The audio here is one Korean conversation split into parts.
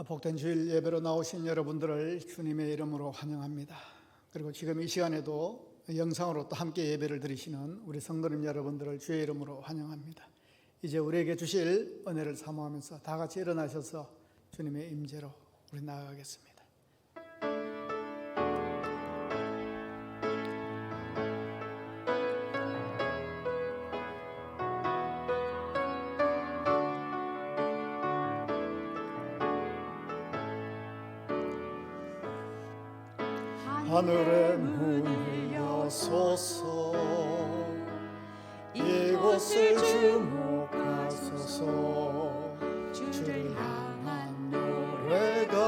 복된 주일 예배로 나오신 여러분들을 주님의 이름으로 환영합니다. 그리고 지금 이 시간에도 영상으로 또 함께 예배를 드리시는 우리 성도님 여러분들을 주의 이름으로 환영합니다. 이제 우리에게 주실 은혜를 사모하면서 다 같이 일어나셔서 주님의 임재로 우리 나아가겠습니다. 하늘의 문을 여소서, 이곳을 주목하소서. 주를 향한 노래가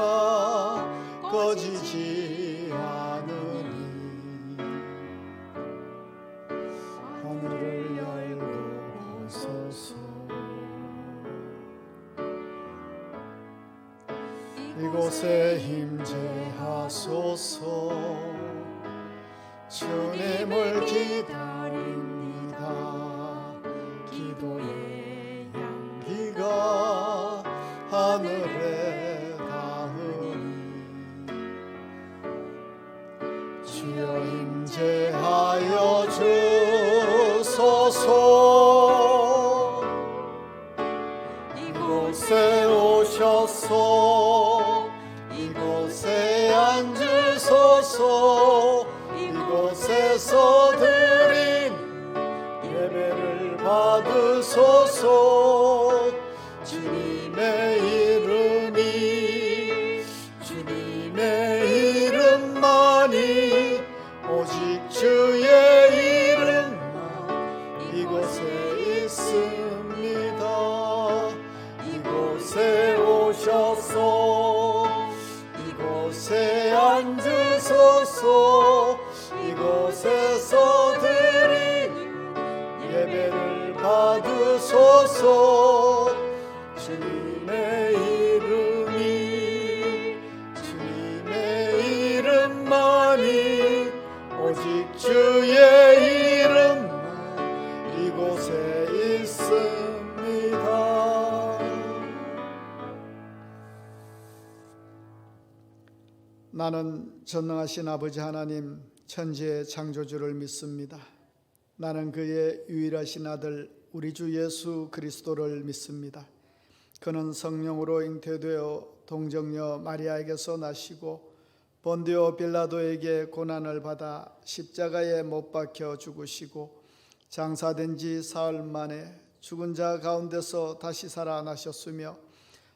꺼지지 않으니 하늘을 열고 보소서. 이곳에 임재하소서. 주님을 기다립니다. 기도의 향기가 하늘에 닿으니 주여 임재하여 주소서. 이곳에 오셔서 이곳에 앉으소서. 이곳에서 드린 예배를 받으소서. 주님의 이름만이 오직 주의 이름만 이곳에 있습니다. 이곳에 오셔서 이곳에 앉으소서. 이곳에서 드린 예배를 받으소서. 주님의 이름만이 오직 주의 이름만 이곳에 있습니다. 나는 전능하신 아버지 하나님 천지의 창조주를 믿습니다. 나는 그의 유일하신 아들 우리 주 예수 그리스도를 믿습니다. 그는 성령으로 잉태되어 동정녀 마리아에게서 나시고 본디오 빌라도에게 고난을 받아 십자가에 못 박혀 죽으시고 장사된 지 사흘 만에 죽은 자 가운데서 다시 살아나셨으며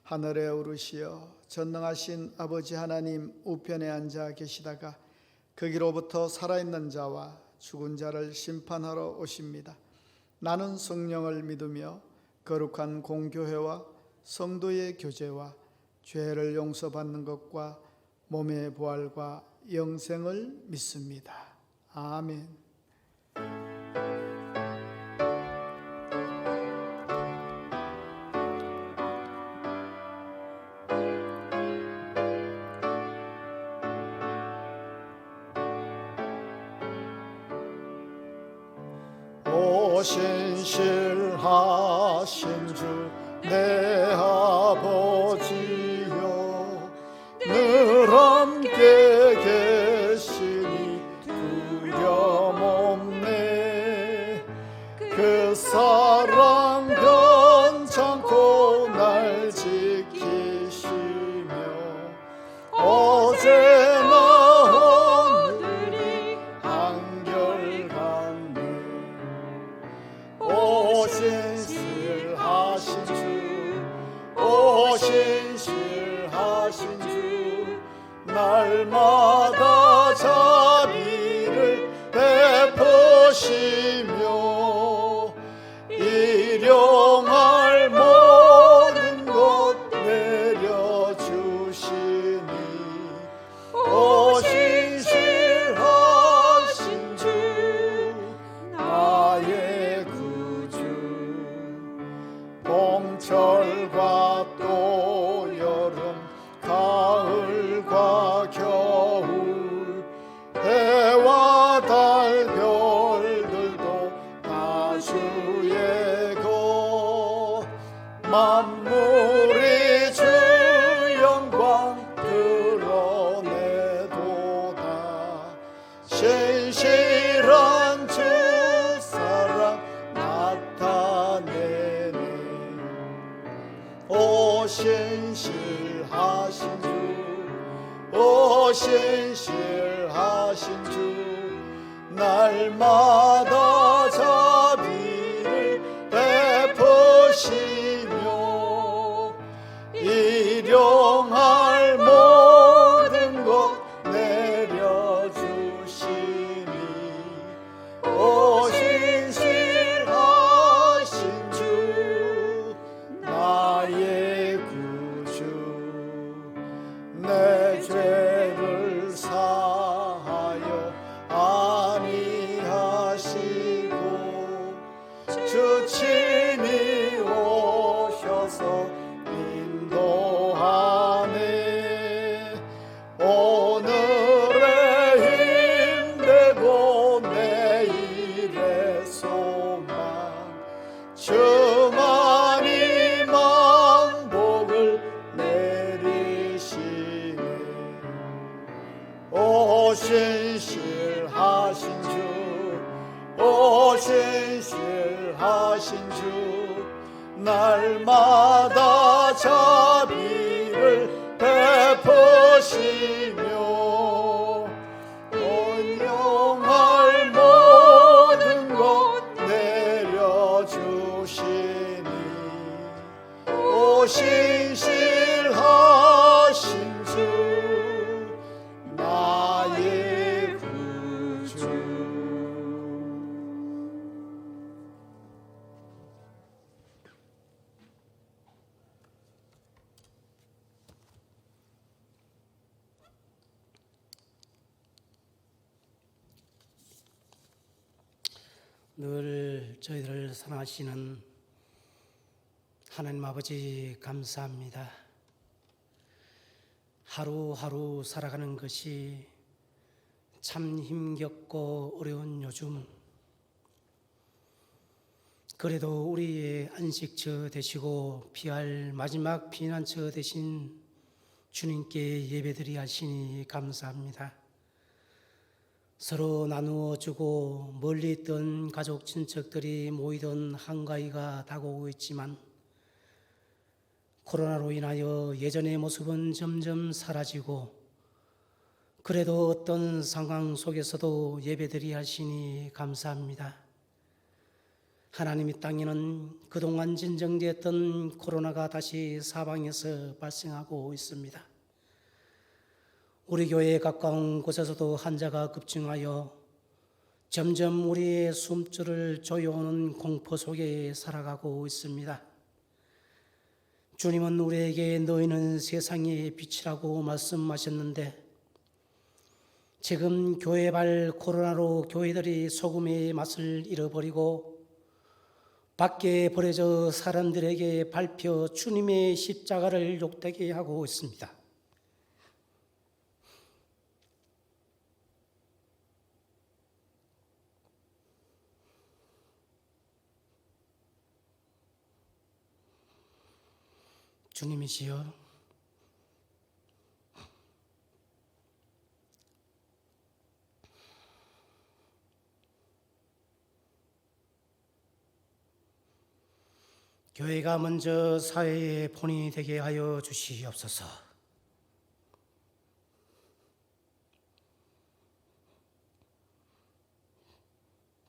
하늘에 오르시어 전능하신 아버지 하나님 우편에 앉아 계시다가 거기로부터 살아있는 자와 죽은 자를 심판하러 오십니다. 나는 성령을 믿으며 거룩한 공교회와 성도의 교제와 죄를 용서받는 것과 몸의 부활과 영생을 믿습니다. 아멘. 신실하신 주 내 아버지여, 늘 함께 계시니 두려움 없네. 그 사랑 변찮고 날 지키시며 어제나 오늘이 한결같네. 오 신실하신 주 날마다 자비를 베푸시며 일용할 모든 것 내려주시니 오 신실하신 주 나의 구주. 봄철과 또 여름 가을과 겨울 해와 달 별들도 다 주의 것. 만물이 주 영광 신실하신 주, 오 신실하신 주, 날마다 자비를 베푸시며 일용할 모든 것 내려주시니, 오 신실하신 주, 나의 구주, 내 죄를 사하여 아니하시고 주 친히 오셔서 인도하네. 오늘의 힘되고 내일의 소망, 주만이 만복을 내리시네. 오 신실하신 주, 오 신실하신 주, 날마다 자비를 베푸시며 온영할 모든 것 내려주시니, 오 신실하신 주, 나의 구주. 늘 저희들을 사랑하시는 하나님 아버지, 감사합니다. 하루하루 살아가는 것이 참 힘겹고 어려운 요즘, 그래도 우리의 안식처 되시고 피할 마지막 피난처 되신 주님께 예배드리 하시니 감사합니다. 서로 나누어 주고 멀리 있던 가족 친척들이 모이던 한가위가 다가오고 있지만, 코로나로 인하여 예전의 모습은 점점 사라지고, 그래도 어떤 상황 속에서도 예배드리 하시니 감사합니다. 하나님, 이 땅에는 그동안 진정되었던 코로나가 다시 사방에서 발생하고 있습니다. 우리 교회에 가까운 곳에서도 환자가 급증하여 점점 우리의 숨줄을 조여오는 공포 속에 살아가고 있습니다. 주님은 우리에게 너희는 세상의 빛이라고 말씀하셨는데, 지금 교회발 코로나로 교회들이 소금의 맛을 잃어버리고 밖에 버려져 사람들에게 밟혀 주님의 십자가를 욕되게 하고 있습니다. 주님이시여, 교회가 먼저 사회의 본이 되게 하여 주시옵소서.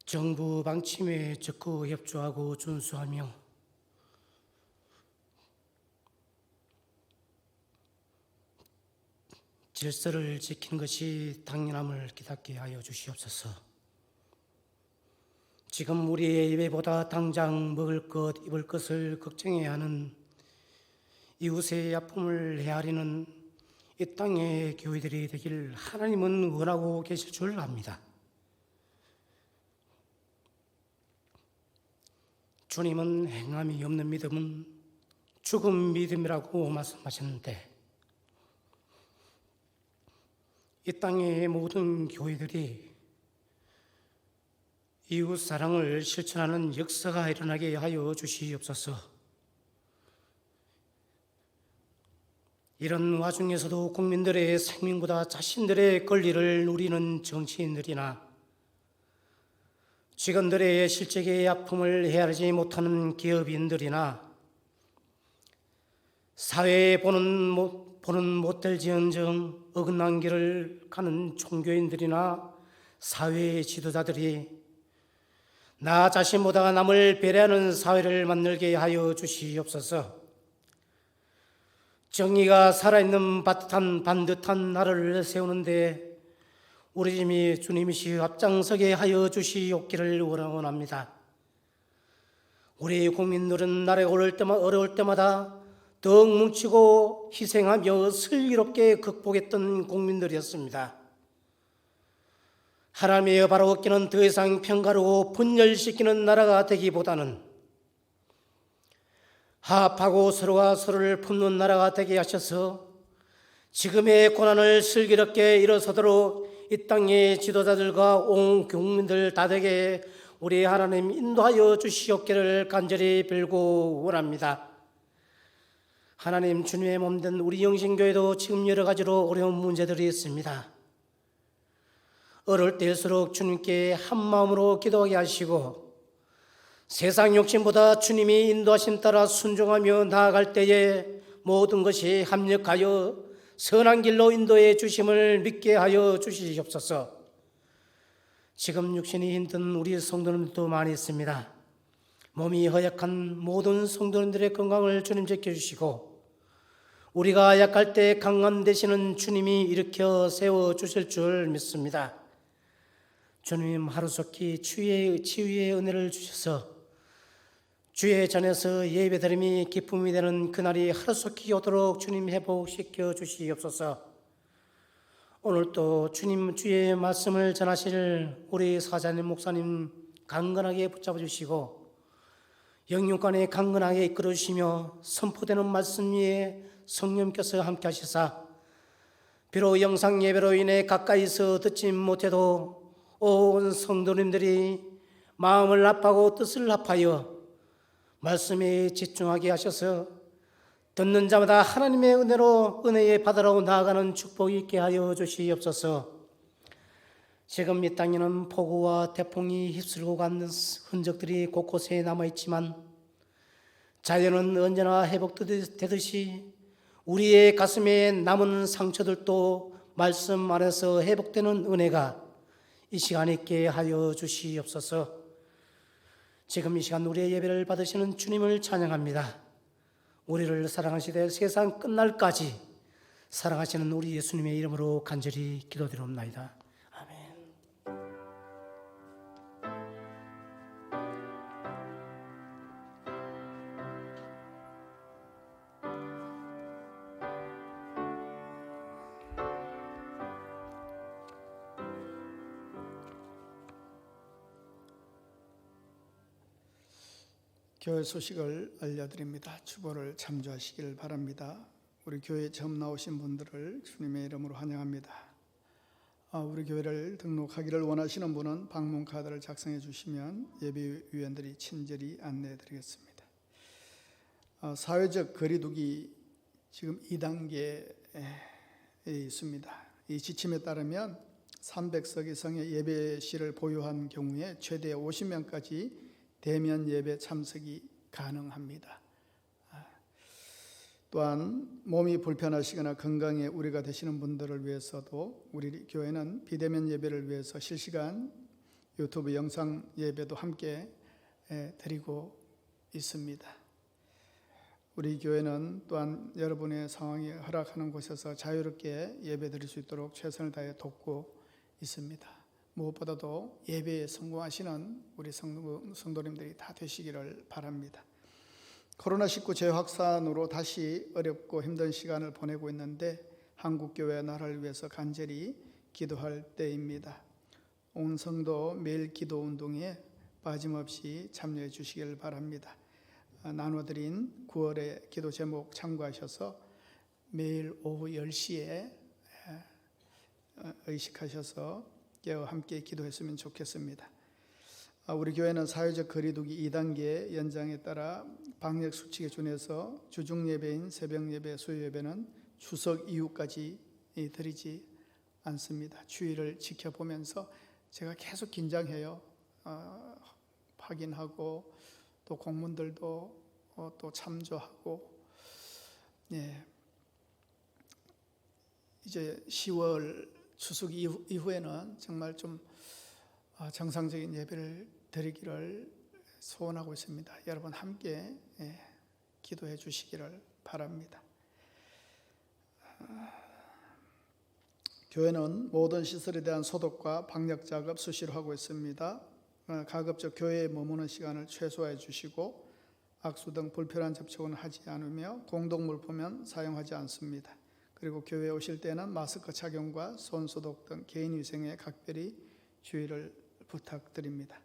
정부 방침에 적극 협조하고 준수하며 질서를 지키는 것이 당연함을 깨닫게 하여 주시옵소서. 지금 우리의 예배보다 당장 먹을 것, 입을 것을 걱정해야 하는 이웃의 아픔을 헤아리는 이 땅의 교회들이 되길 하나님은 원하고 계실 줄 압니다. 주님은 행함이 없는 믿음은 죽은 믿음이라고 말씀하셨는데, 이 땅의 모든 교회들이 이웃 사랑을 실천하는 역사가 일어나게 하여 주시옵소서. 이런 와중에서도 국민들의 생명보다 자신들의 권리를 누리는 정치인들이나 직원들의 실직의 아픔을 헤아리지 못하는 기업인들이나 사회에 보는 못될지언정 어긋난 길을 가는 종교인들이나 사회 지도자들이 나 자신보다 남을 배려하는 사회를 만들게 하여 주시옵소서. 정의가 살아있는 반듯한 나라를 세우는데 우리 주님이시 앞장서게 하여 주시옵기를 원합니다. 우리 국민들은 나라가 어려울 때마다 더욱 뭉치고 희생하며 슬기롭게 극복했던 국민들이었습니다. 하나님의 바로 얻기는 더 이상 편가르고 분열시키는 나라가 되기보다는 화합하고 서로가 서로를 품는 나라가 되게 하셔서 지금의 고난을 슬기롭게 일어서도록 이 땅의 지도자들과 온 국민들 다 되게 우리 하나님 인도하여 주시옵기를 간절히 빌고 원합니다. 하나님, 주님의 몸된 우리 영신교회도 지금 여러 가지로 어려운 문제들이 있습니다. 어려울 때일수록 주님께 한마음으로 기도하게 하시고 세상 욕심보다 주님이 인도하심 따라 순종하며 나아갈 때에 모든 것이 합력하여 선한 길로 인도해 주심을 믿게 하여 주시옵소서. 지금 육신이 힘든 우리 성도님들도 많이 있습니다. 몸이 허약한 모든 성도님들의 건강을 주님 지켜주시고 우리가 약할 때 강한 되시는 주님이 일으켜 세워주실 줄 믿습니다. 주님, 하루속히 치유의 은혜를 주셔서 주의 전에서 예배드림이 기쁨이 되는 그날이 하루속히 오도록 주님 회복시켜 주시옵소서. 오늘도 주님 주의 말씀을 전하실 우리 사자님 목사님 강건하게 붙잡아 주시고 영육간에 강건하게 이끌어 주시며 선포되는 말씀 위에 성령께서 함께 하시사 비록 영상 예배로 인해 가까이서 듣지 못해도 온 성도님들이 마음을 합하고 뜻을 합하여 말씀에 집중하게 하셔서 듣는 자마다 하나님의 은혜의 바다로 나아가는 축복이 있게 하여 주시옵소서. 지금 이 땅에는 폭우와 태풍이 휩쓸고 가는 흔적들이 곳곳에 남아있지만 자연은 언제나 회복되듯이 우리의 가슴에 남은 상처들도 말씀 안에서 회복되는 은혜가 이 시간 있게 하여 주시옵소서. 지금 이 시간 우리의 예배를 받으시는 주님을 찬양합니다. 우리를 사랑하시되 세상 끝날까지 사랑하시는 우리 예수님의 이름으로 간절히 기도드리옵나이다. 아멘. 교회 소식을 알려드립니다. 주보를 참조하시길 바랍니다. 우리 교회에 처음 나오신 분들을 주님의 이름으로 환영합니다. 우리 교회를 등록하기를 원하시는 분은 방문 카드를 작성해 주시면 예비위원들이 친절히 안내해 드리겠습니다. 사회적 거리두기 지금 2단계에 있습니다. 이 지침에 따르면 300석 이상의 예배실을 보유한 경우에 최대 50명까지 대면 예배 참석이 가능합니다. 또한 몸이 불편하시거나 건강에 우려가 되시는 분들을 위해서도 우리 교회는 비대면 예배를 위해서 실시간 유튜브 영상 예배도 함께 드리고 있습니다. 우리 교회는 또한 여러분의 상황이 허락하는 곳에서 자유롭게 예배 드릴 수 있도록 최선을 다해 돕고 있습니다. 무엇보다도 예배에 성공하시는 우리 성도님들이 다 되시기를 바랍니다. 코로나19 재확산으로 다시 어렵고 힘든 시간을 보내고 있는데 한국교회 나라를 위해서 간절히 기도할 때입니다. 온 성도 매일 기도 운동에 빠짐없이 참여해 주시길 바랍니다. 나눠드린 9월의 기도 제목 참고하셔서 매일 오후 10시에 의식하셔서 함께 기도했으면 좋겠습니다. 우리 교회는 사회적 거리두기 2단계 연장에 따라 방역 수칙에 준해서 주중 예배인 새벽 예배, 수요 예배는 추석 이후까지 드리지 않습니다. 주의를 지켜보면서 제가 계속 긴장해요. 확인하고 또 공문들도 또 참조하고 예, 이제 10월 추석 이후에는 정말 좀 정상적인 예배를 드리기를 소원하고 있습니다. 여러분 함께 기도해 주시기를 바랍니다. 교회는 모든 시설에 대한 소독과 방역 작업 수시로 하고 있습니다. 가급적 교회에 머무는 시간을 최소화해 주시고 악수 등 불필요한 접촉은 하지 않으며 공동물품은 사용하지 않습니다. 그리고 교회에 오실 때는 마스크 착용과 손 소독 등 개인 위생에 각별히 주의를 부탁드립니다.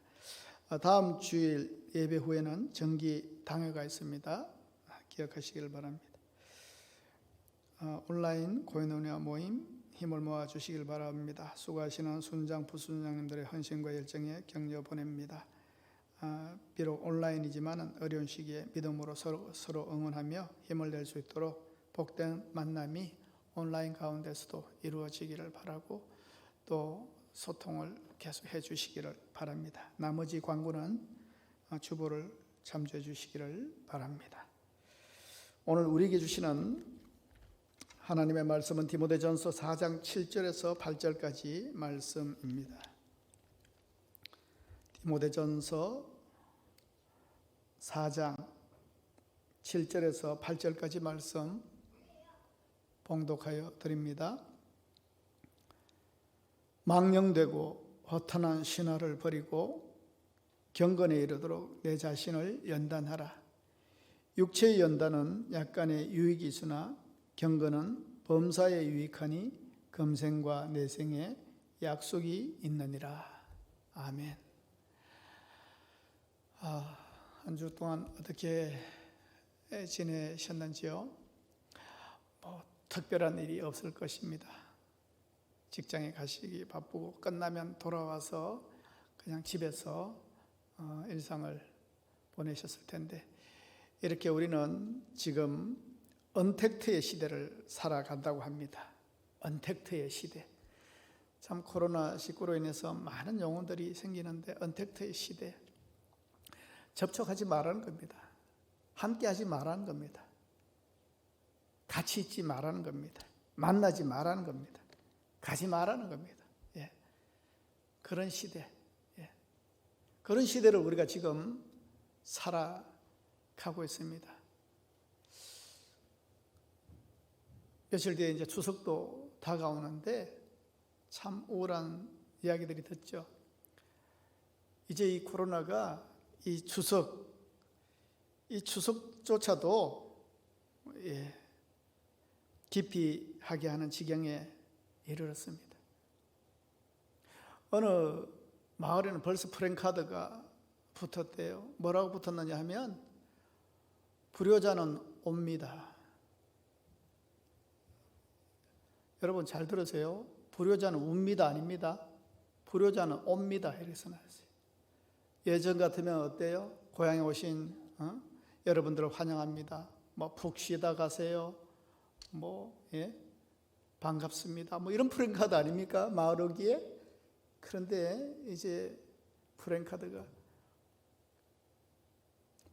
다음 주일 예배 후에는 정기 당회가 있습니다. 기억하시길 바랍니다. 온라인 고인원회와 모임 힘을 모아 주시길 바랍니다. 수고하시는 순장, 부순장님들의 헌신과 열정에 격려 보냅니다. 비록 온라인이지만 어려운 시기에 믿음으로 서로 응원하며 힘을 낼 수 있도록 복된 만남이 온라인 가운데서도 이루어지기를 바라고 또 소통을 계속 해주시기를 바랍니다. 나머지 광고는 주보를 참조해 주시기를 바랍니다. 오늘 우리에게 주시는 하나님의 말씀은 디모데전서 4장 7절에서 8절까지 말씀입니다. 디모데전서 4장 7절에서 8절까지 말씀 봉독하여 드립니다. 망령되고 허탄한 신화를 버리고 경건에 이르도록 내 자신을 연단하라. 육체의 연단은 약간의 유익이 있으나 경건은 범사에 유익하니 금생과 내생에 약속이 있느니라. 아멘. 한 주 동안 어떻게 지내셨는지요? 특별한 일이 없을 것입니다. 직장에 가시기 바쁘고 끝나면 돌아와서 그냥 집에서 일상을 보내셨을 텐데 이렇게 우리는 지금 언택트의 시대를 살아간다고 합니다. 언택트의 시대. 참 코로나19로 인해서 많은 영혼들이 생기는데 언택트의 시대. 접촉하지 말라는 겁니다. 함께 하지 말라는 겁니다. 같이 있지 말라는 겁니다. 만나지 말라는 겁니다. 가지 말라는 겁니다. 예. 그런 시대. 예. 그런 시대를 우리가 지금 살아가고 있습니다. 며칠 뒤에 이제 추석도 다가오는데 참 우울한 이야기들이 듣죠. 이제 이 코로나가 이 추석조차도 기피하게 하는 지경에 이르렀습니다. 어느 마을에는 벌써 프랜카드가 붙었대요. 뭐라고 붙었느냐 하면 불효자는 옵니다. 여러분 잘 들으세요. 불효자는 웁니다 아닙니다. 불효자는 옵니다 이렇게 써놨어요. 예전 같으면 어때요? 고향에 오신 여러분들을 환영합니다. 푹 쉬다 가세요. 반갑습니다. 이런 프랜카드 아닙니까? 마을 오기에. 그런데 이제 프랜카드가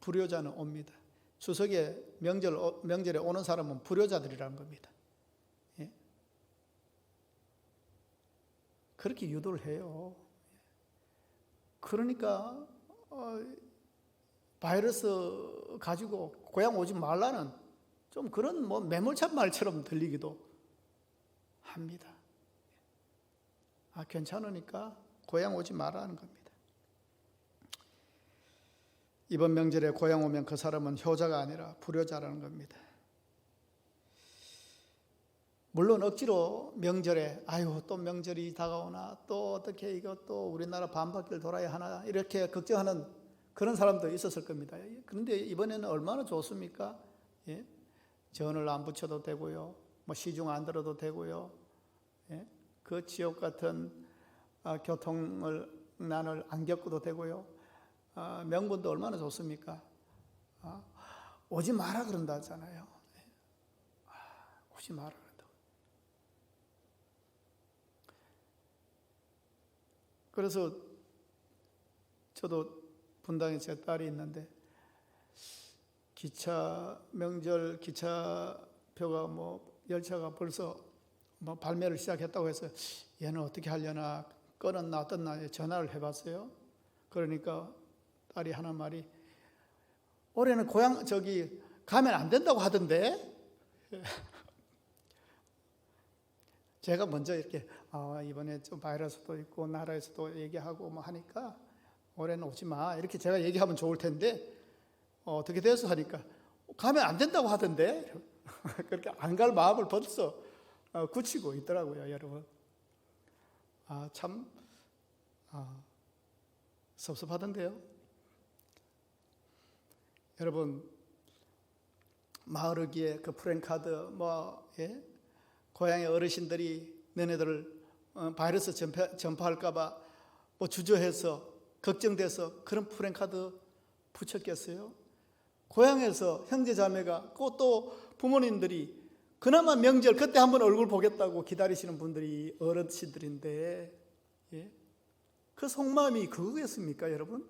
불효자는 옵니다. 추석에 명절에 오는 사람은 불효자들이라는 겁니다. 예? 그렇게 유도를 해요. 그러니까 바이러스 가지고 고향 오지 말라는 좀 그런 매몰찬 말처럼 들리기도 합니다. 괜찮으니까 고향 오지 말라는 겁니다. 이번 명절에 고향 오면 그 사람은 효자가 아니라 불효자라는 겁니다. 물론 억지로 명절에 또 명절이 다가오나 또 어떻게 이것도 우리나라 반바퀴를 돌아야 하나 이렇게 걱정하는 그런 사람도 있었을 겁니다. 그런데 이번에는 얼마나 좋습니까? 예? 전을 안 붙여도 되고요. 시중 안 들어도 되고요. 예? 그 지옥 같은 교통난을 안 겪어도 되고요. 명분도 얼마나 좋습니까? 오지 마라 그런다 하잖아요. 오지 마라. 그래서 저도 분당에 제 딸이 있는데 명절 기차 표가 뭐 열차가 벌써 뭐 발매를 시작했다고 해서 얘는 어떻게 하려나 끊었나 어떻나 전화를 해봤어요. 그러니까 딸이 하는 말이 올해는 고향 저기 가면 안 된다고 하던데. 제가 먼저 이렇게 이번에 좀 바이러스도 있고 나라에서도 얘기하고 뭐 하니까 올해는 오지 마 이렇게 제가 얘기하면 좋을 텐데 어떻게 돼서 하니까 가면 안 된다고 하던데. 그렇게 안 갈 마음을 벌써 굳히고 있더라고요, 여러분. 참 섭섭하던데요. 여러분, 마을의기에 그 프랜카드 고향의 어르신들이 너네들을 바이러스 전파할까봐 뭐 주저해서 걱정돼서 그런 프랜카드 붙였겠어요? 고향에서 형제자매가 또 부모님들이 그나마 명절 그때 한번 얼굴 보겠다고 기다리시는 분들이 어르신들인데, 그 속마음이 그거겠습니까, 여러분?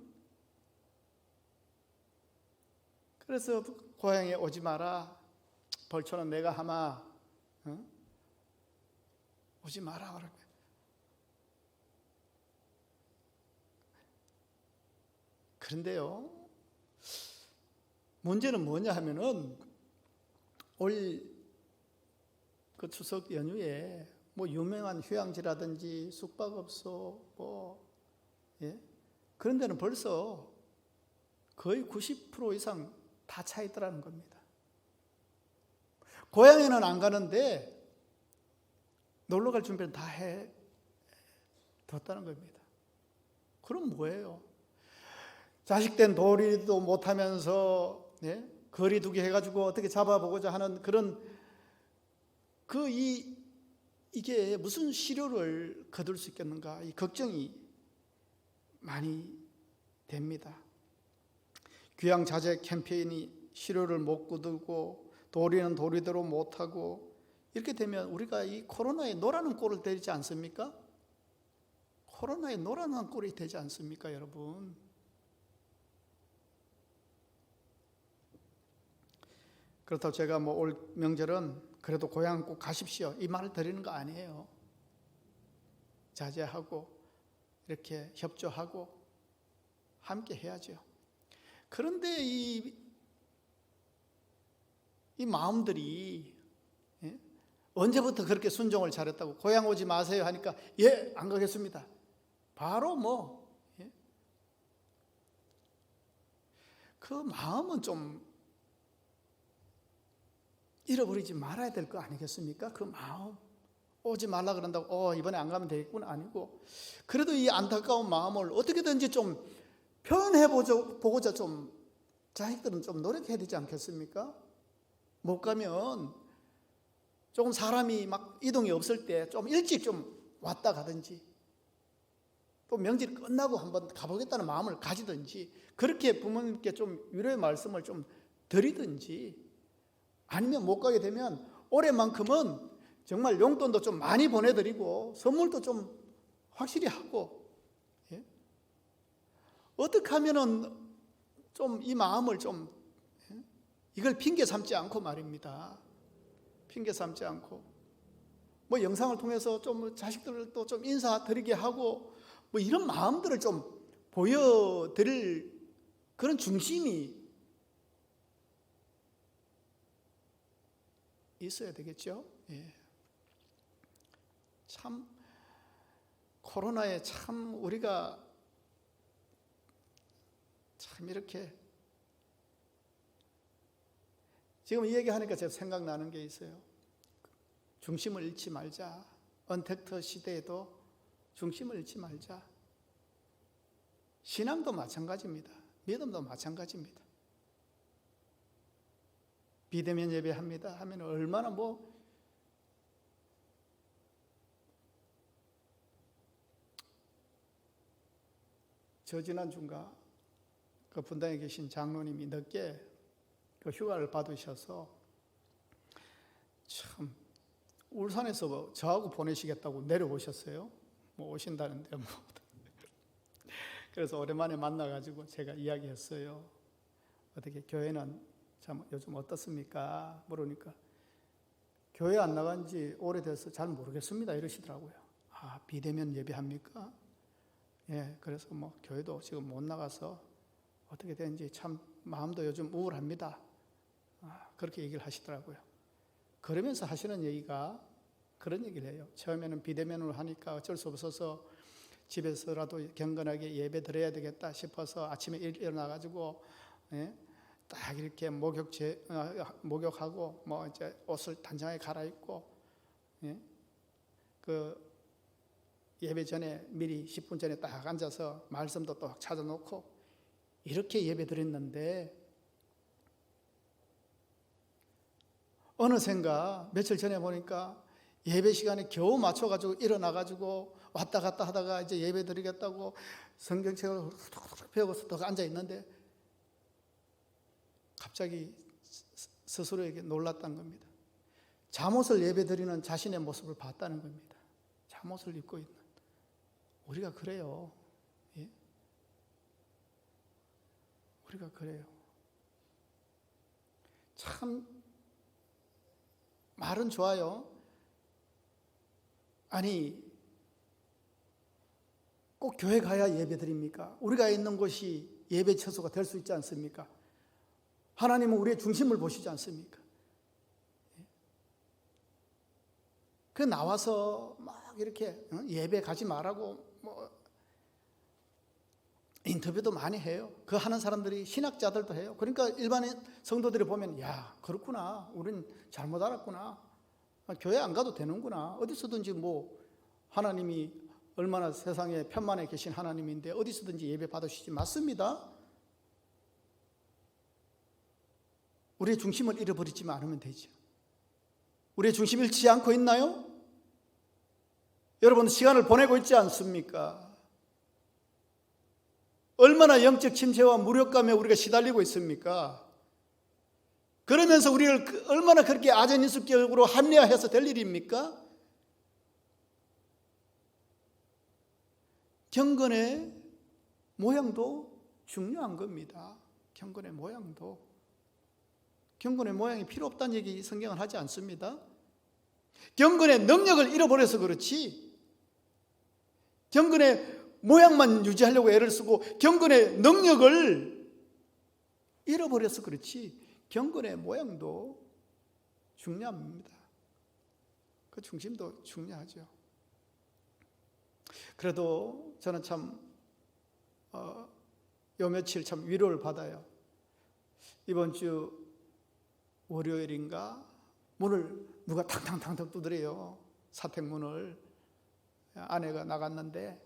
그래서 고향에 오지 마라. 벌초는 내가 하마. 오지 마라. 그런데요, 문제는 뭐냐 하면은 올 그 추석 연휴에 뭐 유명한 휴양지라든지 숙박업소 그런 데는 벌써 거의 90% 이상 다 차 있더라는 겁니다. 고향에는 안 가는데 놀러 갈 준비는 다 해 뒀다는 겁니다. 그럼 뭐예요? 자식된 도리도 못하면서 거리두기 해가지고 어떻게 잡아보고자 하는 그런 이게 무슨 실효를 거둘 수 있겠는가, 이 걱정이 많이 됩니다. 귀양 자제 캠페인이 실효를 못 거두고 도리는 도리대로 못하고 이렇게 되면 우리가 이 코로나에 노라는 꼴을 때리지 않습니까? 코로나에 노라는 꼴이 되지 않습니까, 여러분? 그렇다고 제가 뭐 올 명절은 그래도 고향 꼭 가십시오 이 말을 드리는 거 아니에요. 자제하고 이렇게 협조하고 함께 해야죠. 그런데 이 마음들이 언제부터 그렇게 순종을 잘했다고 고향 오지 마세요 하니까 안 가겠습니다. 바로 그 마음은 좀 잃어버리지 말아야 될 거 아니겠습니까? 그 마음. 오지 말라 그런다고 이번에 안 가면 되겠구나 아니고, 그래도 이 안타까운 마음을 어떻게든지 좀 표현해보고자 좀 자식들은 좀 노력해야 되지 않겠습니까? 못 가면 조금 사람이 막 이동이 없을 때 좀 일찍 좀 왔다 가든지, 또 명절 끝나고 한번 가보겠다는 마음을 가지든지, 그렇게 부모님께 좀 위로의 말씀을 좀 드리든지, 아니면 못 가게 되면 올해만큼은 정말 용돈도 좀 많이 보내드리고 선물도 좀 확실히 하고, 어떻게 하면은 좀 이 마음을 좀 이걸 핑계 삼지 않고 말입니다. 핑계 삼지 않고 뭐 영상을 통해서 좀 자식들도 좀 인사드리게 하고 뭐 이런 마음들을 좀 보여드릴 그런 중심이 있어야 되겠죠. 참 코로나에 참 우리가 참 이렇게 지금 이 얘기하니까 제가 생각나는 게 있어요. 중심을 잃지 말자. 언택트 시대에도 중심을 잃지 말자. 신앙도 마찬가지입니다. 믿음도 마찬가지입니다. 비대면 예배합니다 하면 얼마나 지난주인가 그 분당에 계신 장로님이 늦게 그 휴가를 받으셔서 참 울산에서 저하고 보내시겠다고 내려오셨어요. 오신다는데 그래서 오랜만에 만나가지고 제가 이야기했어요. 어떻게 교회는 참 요즘 어떻습니까? 물으니까 교회 안 나간 지 오래돼서 잘 모르겠습니다 이러시더라고요. 아, 비대면 예배합니까? 예, 그래서 뭐 교회도 지금 못 나가서 어떻게 되는지 참 마음도 요즘 우울합니다. 아, 그렇게 얘기를 하시더라고요. 그러면서 하시는 얘기가 그런 얘기를 해요. 처음에는 비대면으로 하니까 어쩔 수 없어서 집에서라도 경건하게 예배 드려야 되겠다 싶어서 아침에 일어나가지고, 예, 딱 이렇게 목욕하고 뭐 이제 옷을 단정하게 갈아입고, 예, 그 예배 전에 미리 10분 전에 딱 앉아서 말씀도 또 찾아놓고 이렇게 예배 드렸는데, 어느샌가 며칠 전에 보니까 예배 시간에 겨우 맞춰가지고 일어나가지고 왔다 갔다 하다가 이제 예배 드리겠다고 성경책을 펴고서 또 앉아 있는데 갑자기 스스로에게 놀랐다는 겁니다. 잠옷을 예배 드리는 자신의 모습을 봤다는 겁니다. 잠옷을 입고 있는. 우리가 그래요. 예? 우리가 그래요. 참 말은 좋아요. 아니, 꼭 교회 가야 예배 드립니까? 우리가 있는 곳이 예배 처소가 될 수 있지 않습니까? 하나님은 우리의 중심을 보시지 않습니까? 그 나와서 막 이렇게 예배 가지 말라고 뭐 인터뷰도 많이 해요. 그 하는 사람들이 신학자들도 해요. 그러니까 일반인 성도들이 보면 야, 그렇구나. 우린 잘못 알았구나. 교회 안 가도 되는구나. 어디서든지 뭐 하나님이 얼마나 세상에 편만에 계신 하나님인데 어디서든지 예배 받으시지. 맞습니다. 우리의 중심을 잃어버리지 않으면 되죠. 우리의 중심 잃지 않고 있나요? 여러분 시간을 보내고 있지 않습니까? 얼마나 영적 침체와 무력감에 우리가 시달리고 있습니까? 그러면서 우리를 얼마나 그렇게 아전인수격으로 합리화해서 될 일입니까? 경건의 모양도 중요한 겁니다. 경건의 모양도. 경건의 모양이 필요 없다는 얘기 성경은 하지 않습니다. 경건의 능력을 잃어버려서 그렇지, 경건의 모양만 유지하려고 애를 쓰고 경건의 능력을 잃어버려서 그렇지, 경건의 모양도 중요합니다. 그 중심도 중요하죠. 그래도 저는 참 요 며칠 참 위로를 받아요. 이번 주 월요일인가 문을 누가 탕탕탕탕 두드려요. 사택문을. 아내가 나갔는데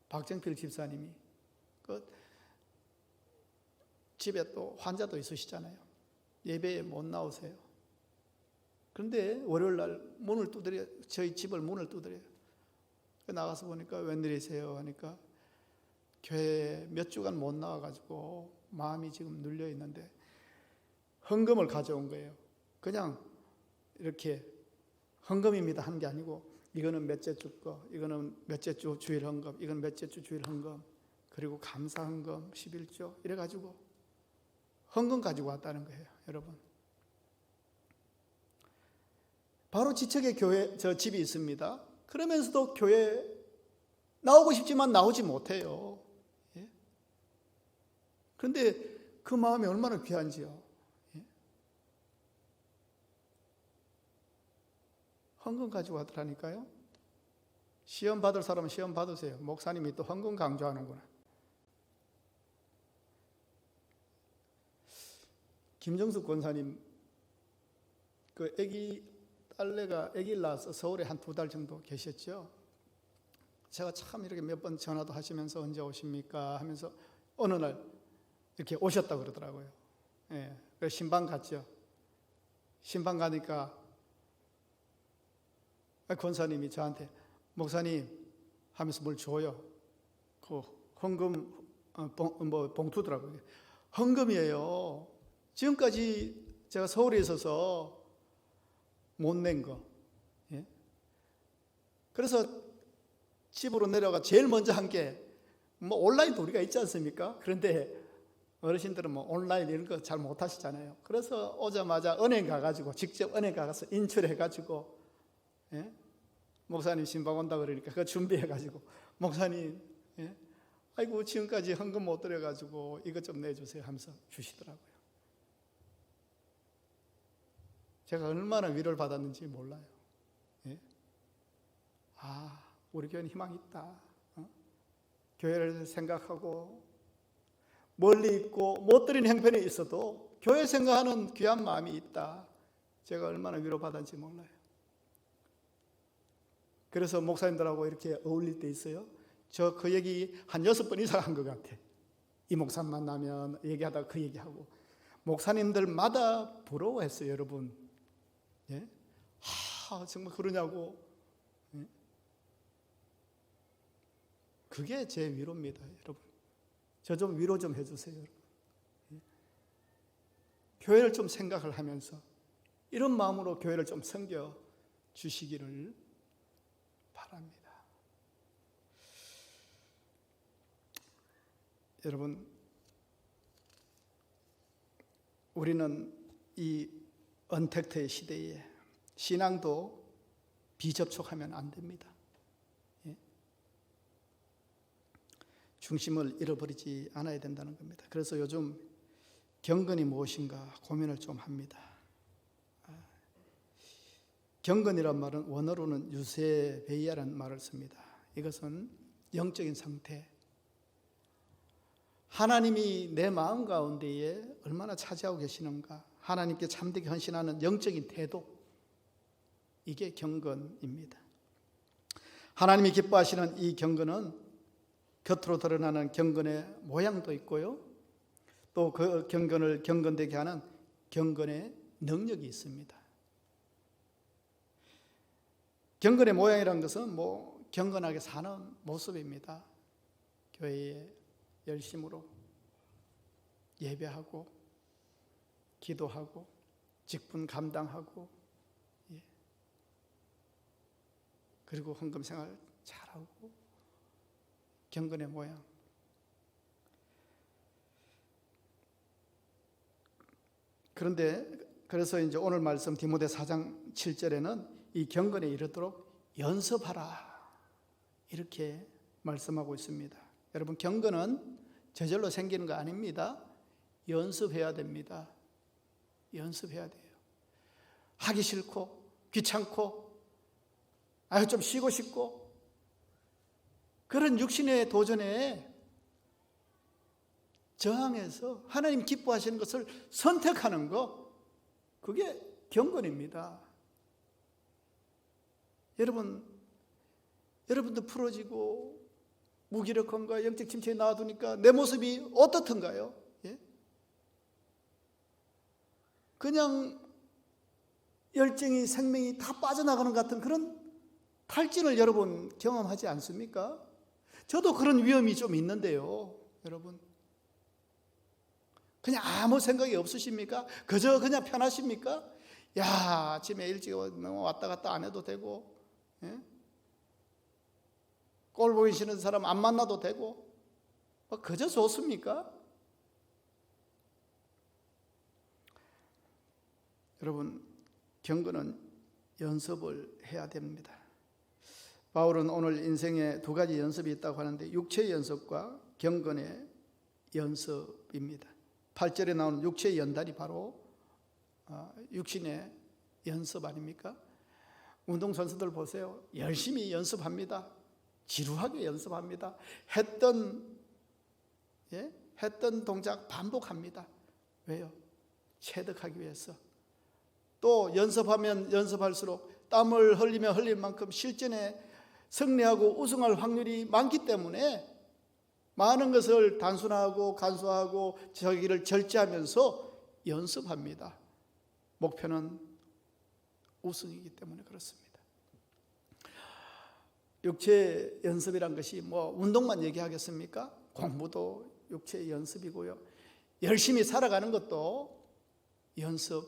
박정필 집사님이 그 집에 또 환자도 있으시잖아요. 예배에 못 나오세요. 그런데 월요일 날 문을 두드려, 저희 집을 문을 두드려요. 나가서 보니까 웬일이세요 하니까 교회에 몇 주간 못 나와가지고 마음이 지금 눌려 있는데 헌금을 가져온 거예요. 그냥 이렇게 헌금입니다 하는 게 아니고 이거는 몇째 주 거, 이거는 몇째 주 주일 헌금, 이건 몇째 주 주일 헌금, 그리고 감사 헌금 11조 이래가지고 헌금 가지고 왔다는 거예요. 여러분, 바로 지척에 교회 저 집이 있습니다. 그러면서도 교회 나오고 싶지만 나오지 못해요. 예? 그런데 그 마음이 얼마나 귀한지요. 예? 헌금 가지고 왔더라니까요. 시험 받을 사람은 시험 받으세요. 목사님이 또 헌금 강조하는구나. 김정숙 권사님 그 딸내가 아기를 낳아서 서울에 한 2달 정도 계셨죠. 제가 참 이렇게 몇 번 전화도 하시면서 언제 오십니까 하면서 어느 날 이렇게 오셨다고 그러더라고요. 예, 그래서 신방 갔죠. 신방 가니까 권사님이 저한테 목사님 하면서 뭘 줘요. 그 헌금 봉투더라고요. 헌금이에요. 지금까지 제가 서울에 있어서 못 낸 거. 예? 그래서 집으로 내려가 제일 먼저 한 게 뭐 온라인도 우리가 있지 않습니까? 그런데 어르신들은 뭐 온라인 이런 거 잘 못하시잖아요. 그래서 오자마자 은행 가가지고 직접 은행 가서 인출해가지고, 예? 목사님 신방 온다 그러니까 그거 준비해가지고 목사님, 예? 아이고 지금까지 헌금 못 드려가지고 이것 좀 내주세요 하면서 주시더라고요. 제가 얼마나 위로를 받았는지 몰라요. 예? 아, 우리 교회는 희망이 있다. 교회를 생각하고 멀리 있고 못 드리는 형편에 있어도 교회 생각하는 귀한 마음이 있다. 제가 얼마나 위로받았는지 몰라요. 그래서 목사님들하고 이렇게 어울릴 때 있어요. 저 그 얘기 한 6번 이상 한 것 같아. 이 목사님 만나면 얘기하다가 그 얘기하고. 목사님들마다 부러워했어요, 여러분. 예? 정말 그러냐고. 예? 그게 제 위로입니다, 여러분. 저 좀 위로 좀 해주세요, 여러분. 예? 교회를 좀 생각을 하면서 이런 마음으로 교회를 좀 섬겨 주시기를 바랍니다. 여러분, 우리는 이 언택트의 시대에 신앙도 비접촉하면 안 됩니다. 예? 중심을 잃어버리지 않아야 된다는 겁니다. 그래서 요즘 경건이 무엇인가 고민을 좀 합니다. 경건이란 말은 원어로는 유세베이아라는 말을 씁니다. 이것은 영적인 상태, 하나님이 내 마음 가운데에 얼마나 차지하고 계시는가, 하나님께 참되게 헌신하는 영적인 태도, 이게 경건입니다. 하나님이 기뻐하시는 이 경건은 겉으로 드러나는 경건의 모양도 있고요, 또 그 경건을 경건되게 하는 경건의 능력이 있습니다. 경건의 모양이라는 것은 경건하게 사는 모습입니다. 교회에 열심으로 예배하고 기도하고 직분 감당하고, 예. 그리고 헌금 생활 잘하고, 경건의 모양. 그래서 이제 오늘 말씀 디모데 4장 7절에는 이 경건에 이르도록 연습하라, 이렇게 말씀하고 있습니다. 여러분, 경건은 저절로 생기는 거 아닙니다. 연습해야 됩니다. 연습해야 돼요. 하기 싫고 귀찮고 좀 쉬고 싶고 그런 육신의 도전에 저항해서 하나님 기뻐하시는 것을 선택하는 거, 그게 경건입니다. 여러분도 풀어지고 무기력함과 영적 침체에 나와두니까 내 모습이 어떻던가요? 예? 그냥 열정이, 생명이 다 빠져나가는 것 같은 그런 탈진을 여러분 경험하지 않습니까? 저도 그런 위험이 좀 있는데요, 여러분. 그냥 아무 생각이 없으십니까? 그저 그냥 편하십니까? 아침에 일찍 왔다 갔다 안 해도 되고, 예? 꼴 보이시는 사람 안 만나도 되고, 그저 좋습니까? 여러분, 경건은 연습을 해야 됩니다. 바울은 오늘 인생에 2가지 연습이 있다고 하는데, 육체의 연습과 경건의 연습입니다. 8절에 나오는 육체의 연단이 바로 육신의 연습 아닙니까? 운동선수들 보세요. 열심히 연습합니다. 지루하게 연습합니다. 했던 동작 반복합니다. 왜요? 체득하기 위해서. 또 연습하면 연습할수록 땀을 흘리면 흘릴 만큼 실전에 승리하고 우승할 확률이 많기 때문에 많은 것을 단순하고 간소하고 저기를 절제하면서 연습합니다. 목표는 우승이기 때문에 그렇습니다. 육체 연습이란 것이 운동만 얘기하겠습니까? 공부도 육체의 연습이고요. 열심히 살아가는 것도 연습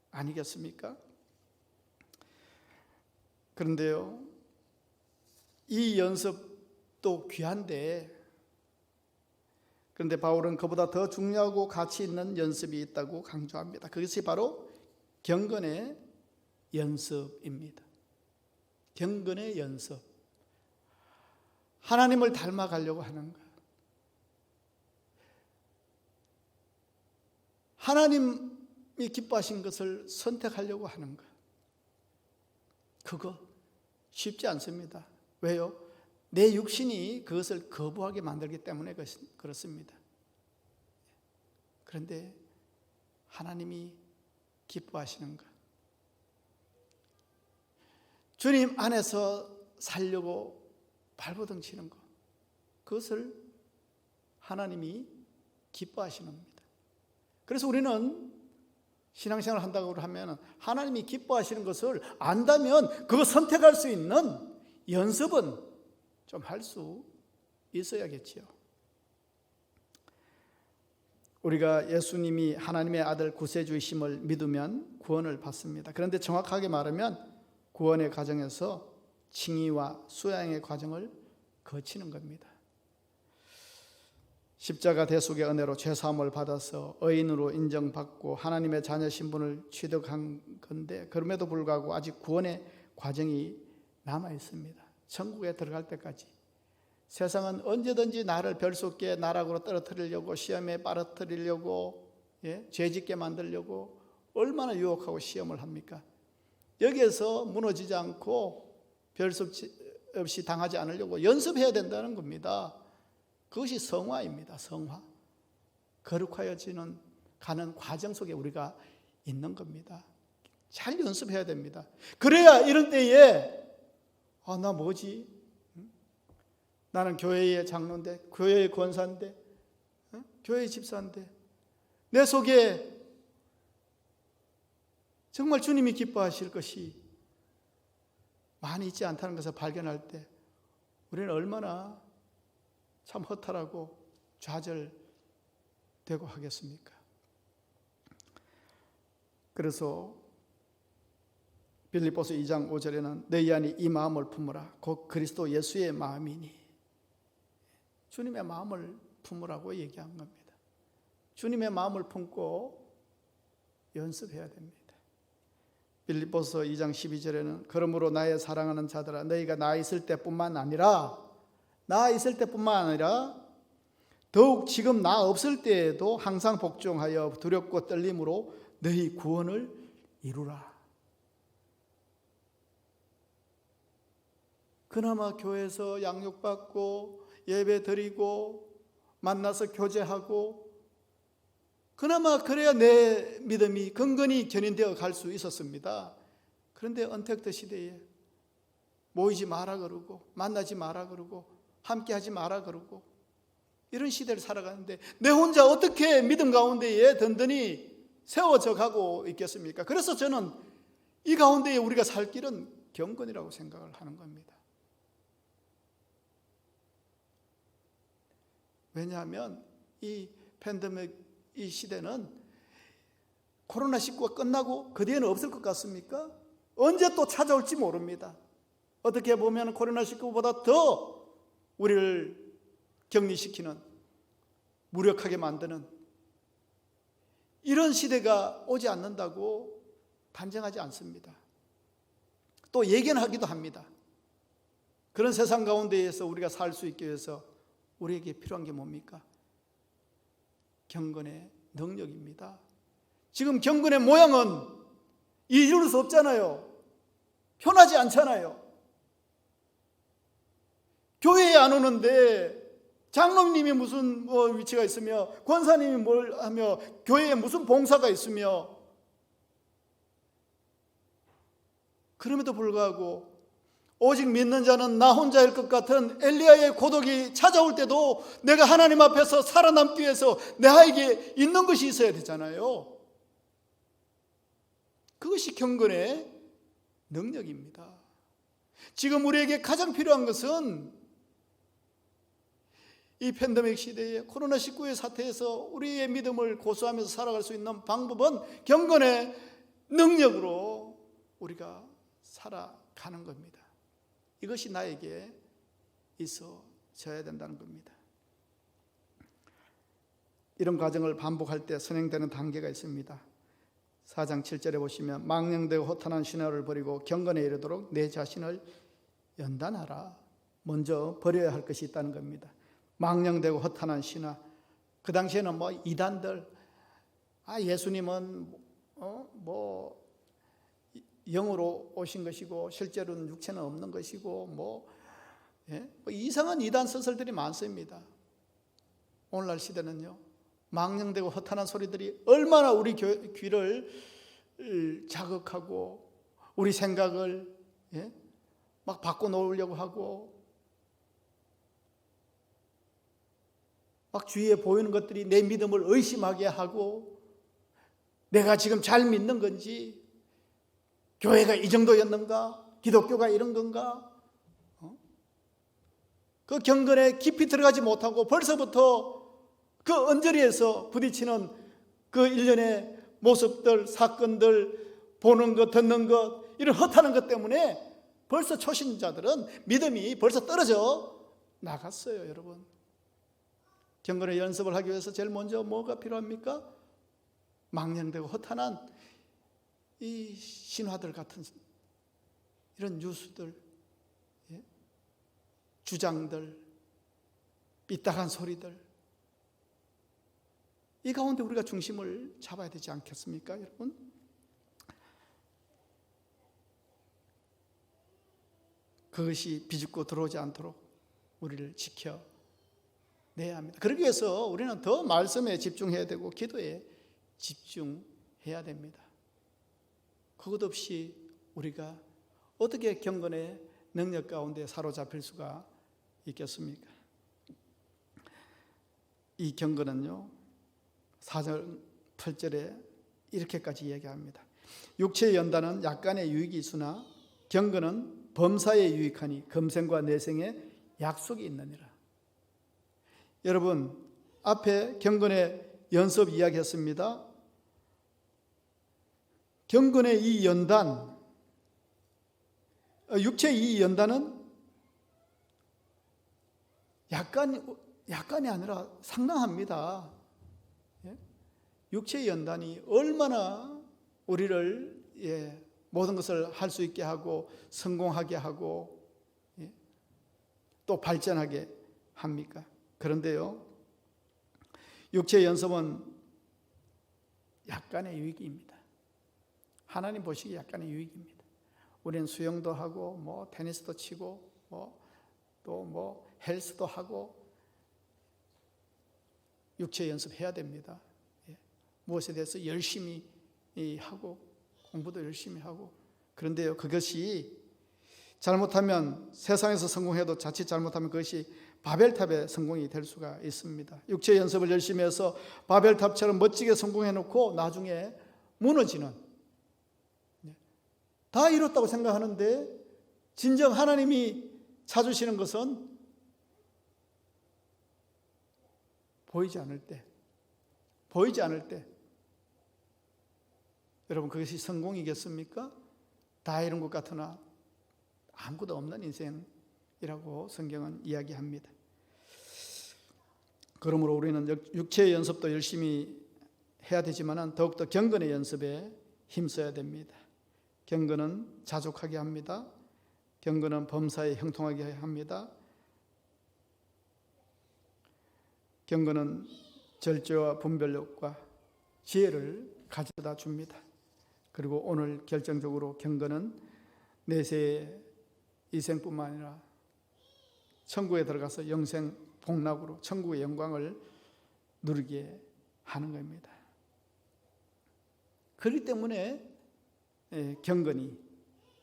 아니겠습니까? 그런데요, 이 연습도 귀한데 그런데 바울은 그보다 더 중요하고 가치 있는 연습이 있다고 강조합니다. 그것이 바로 경건의 연습입니다. 경건의 연습. 하나님을 닮아가려고 하는 것. 하나님이 기뻐하신 것을 선택하려고 하는 것. 그거 쉽지 않습니다. 왜요? 내 육신이 그것을 거부하게 만들기 때문에 그렇습니다. 그런데 하나님이 기뻐하시는 것, 주님 안에서 살려고 발버둥 치는 것, 그것을 하나님이 기뻐하시는 겁니다. 그래서 우리는 신앙생활을 한다고 하면 하나님이 기뻐하시는 것을 안다면 그거 선택할 수 있는 연습은 좀 할 수 있어야겠지요. 우리가 예수님이 하나님의 아들 구세주이심을 믿으면 구원을 받습니다. 그런데 정확하게 말하면 구원의 과정에서 칭의와 수양의 과정을 거치는 겁니다. 십자가 대속의 은혜로 죄사함을 받아서 의인으로 인정받고 하나님의 자녀 신분을 취득한 건데, 그럼에도 불구하고 아직 구원의 과정이 남아 있습니다. 천국에 들어갈 때까지. 세상은 언제든지 나를 별속게 나락으로 떨어뜨리려고, 시험에 빠뜨리려고, 죄짓게 만들려고 얼마나 유혹하고 시험을 합니까? 여기에서 무너지지 않고 별속 없이 당하지 않으려고 연습해야 된다는 겁니다. 그것이 성화입니다. 성화. 거룩하여지는 가는 과정 속에 우리가 있는 겁니다. 잘 연습해야 됩니다. 그래야 이런 때에 나 뭐지? 나는 교회의 장로인데, 교회의 권사인데, 교회의 집사인데 내 속에 정말 주님이 기뻐하실 것이 많이 있지 않다는 것을 발견할 때 우리는 얼마나 참 허탈하고 좌절되고 하겠습니까? 그래서 빌립보서 2장 5절에는 너희 안에 이 마음을 품으라 곧 그리스도 예수의 마음이니, 주님의 마음을 품으라고 얘기한 겁니다. 주님의 마음을 품고 연습해야 됩니다. 빌립보서 2장 12절에는 그러므로 나의 사랑하는 자들아 너희가 나 있을 때뿐만 아니라 더욱 지금 나 없을 때에도 항상 복종하여 두렵고 떨림으로 너희 구원을 이루라. 그나마 교회에서 양육받고 예배 드리고 만나서 교제하고 그나마 그래야 내 믿음이 근근히 견인되어 갈 수 있었습니다. 그런데 언택트 시대에 모이지 마라 그러고 만나지 마라 그러고 함께하지 마라 그러고 이런 시대를 살아가는데 내 혼자 어떻게 믿음 가운데에 든든히 세워져 가고 있겠습니까? 그래서 저는 이 가운데에 우리가 살 길은 경건이라고 생각을 하는 겁니다. 왜냐하면 이 팬데믹 이 시대는 코로나19가 끝나고 그 뒤에는 없을 것 같습니까? 언제 또 찾아올지 모릅니다. 어떻게 보면 코로나19보다 더 우리를 격리시키는, 무력하게 만드는 이런 시대가 오지 않는다고 단정하지 않습니다. 또 예견하기도 합니다. 그런 세상 가운데에서 우리가 살 수 있기 위해서 우리에게 필요한 게 뭡니까? 경건의 능력입니다. 지금 경건의 모양은 이룰 수 없잖아요. 편하지 않잖아요. 교회에 안 오는데 장로님이 무슨 위치가 있으며 권사님이 뭘 하며 교회에 무슨 봉사가 있으며 그럼에도 불구하고 오직 믿는 자는 나 혼자일 것 같은 엘리야의 고독이 찾아올 때도 내가 하나님 앞에서 살아남기 위해서 내게 있는 것이 있어야 되잖아요. 그것이 경건의 능력입니다. 지금 우리에게 가장 필요한 것은 이 팬데믹 시대에 코로나19의 사태에서 우리의 믿음을 고수하면서 살아갈 수 있는 방법은 경건의 능력으로 우리가 살아가는 겁니다. 이것이 나에게 있어져야 된다는 겁니다. 이런 과정을 반복할 때 선행되는 단계가 있습니다. 4장 7절에 보시면 망령되고 허탄한 신화를 버리고 경건에 이르도록 내 자신을 연단하라. 먼저 버려야 할 것이 있다는 겁니다. 망령되고 허탄한 신화. 그 당시에는 뭐 이단들, 예수님은 영으로 오신 것이고 실제로는 육체는 없는 것이고 이상한 이단 서설들이 많습니다. 오늘날 시대는요, 망령되고 허탄한 소리들이 얼마나 우리 귀를 자극하고 우리 생각을 막 바꿔놓으려고 하고, 막 주위에 보이는 것들이 내 믿음을 의심하게 하고, 내가 지금 잘 믿는 건지, 교회가 이 정도였는가, 기독교가 이런 건가, 그 경건에 깊이 들어가지 못하고 벌써부터 그 언저리에서 부딪히는 그 일련의 모습들, 사건들, 보는 것, 듣는 것, 이런 허탄한 것 때문에 벌써 초신자들은 믿음이 벌써 떨어져 나갔어요. 여러분, 경건의 연습을 하기 위해서 제일 먼저 뭐가 필요합니까? 망령되고 허탄한 이 신화들 같은 이런 뉴스들, 주장들, 삐딱한 소리들, 이 가운데 우리가 중심을 잡아야 되지 않겠습니까, 여러분? 그것이 비집고 들어오지 않도록 우리를 지켜내야 합니다. 그러기 위해서 우리는 더 말씀에 집중해야 되고 기도에 집중해야 됩니다. 그것 없이 우리가 어떻게 경건의 능력 가운데 사로잡힐 수가 있겠습니까? 이 경건은요, 4절 8절에 이렇게까지 이야기합니다. 육체의 연단은 약간의 유익이 있으나 경건은 범사에 유익하니 금생과 내생에 약속이 있느니라. 여러분, 앞에 경건의 연습 이야기했습니다. 경건의 이 연단, 육체의 이 연단은 약간이 아니라 상당합니다. 육체의 연단이 얼마나 우리를 모든 것을 할 수 있게 하고 성공하게 하고 또 발전하게 합니까? 그런데요, 육체의 연습은 약간의 유익입니다. 하나님 보시기에 약간의 유익입니다. 우리는 수영도 하고 테니스도 치고 또 헬스도 하고 육체 연습해야 됩니다. 무엇에 대해서 열심히 하고 공부도 열심히 하고. 그런데요, 그것이 잘못하면 세상에서 성공해도 자칫 잘못하면 그것이 바벨탑의 성공이 될 수가 있습니다. 육체 연습을 열심히 해서 바벨탑처럼 멋지게 성공해놓고 나중에 무너지는, 다 이뤘다고 생각하는데 진정 하나님이 찾으시는 것은 보이지 않을 때 여러분, 그것이 성공이겠습니까? 다 이룬 것 같으나 아무것도 없는 인생이라고 성경은 이야기합니다. 그러므로 우리는 육체의 연습도 열심히 해야 되지만 더욱더 경건의 연습에 힘써야 됩니다. 경건은 자족하게 합니다. 경건은 범사에 형통하게 합니다. 경건은 절제와 분별력과 지혜를 가져다 줍니다. 그리고 오늘 결정적으로 경건은 내세의 이생뿐만 아니라 천국에 들어가서 영생 복락으로 천국의 영광을 누리게 하는 겁니다. 그렇기 때문에 경건이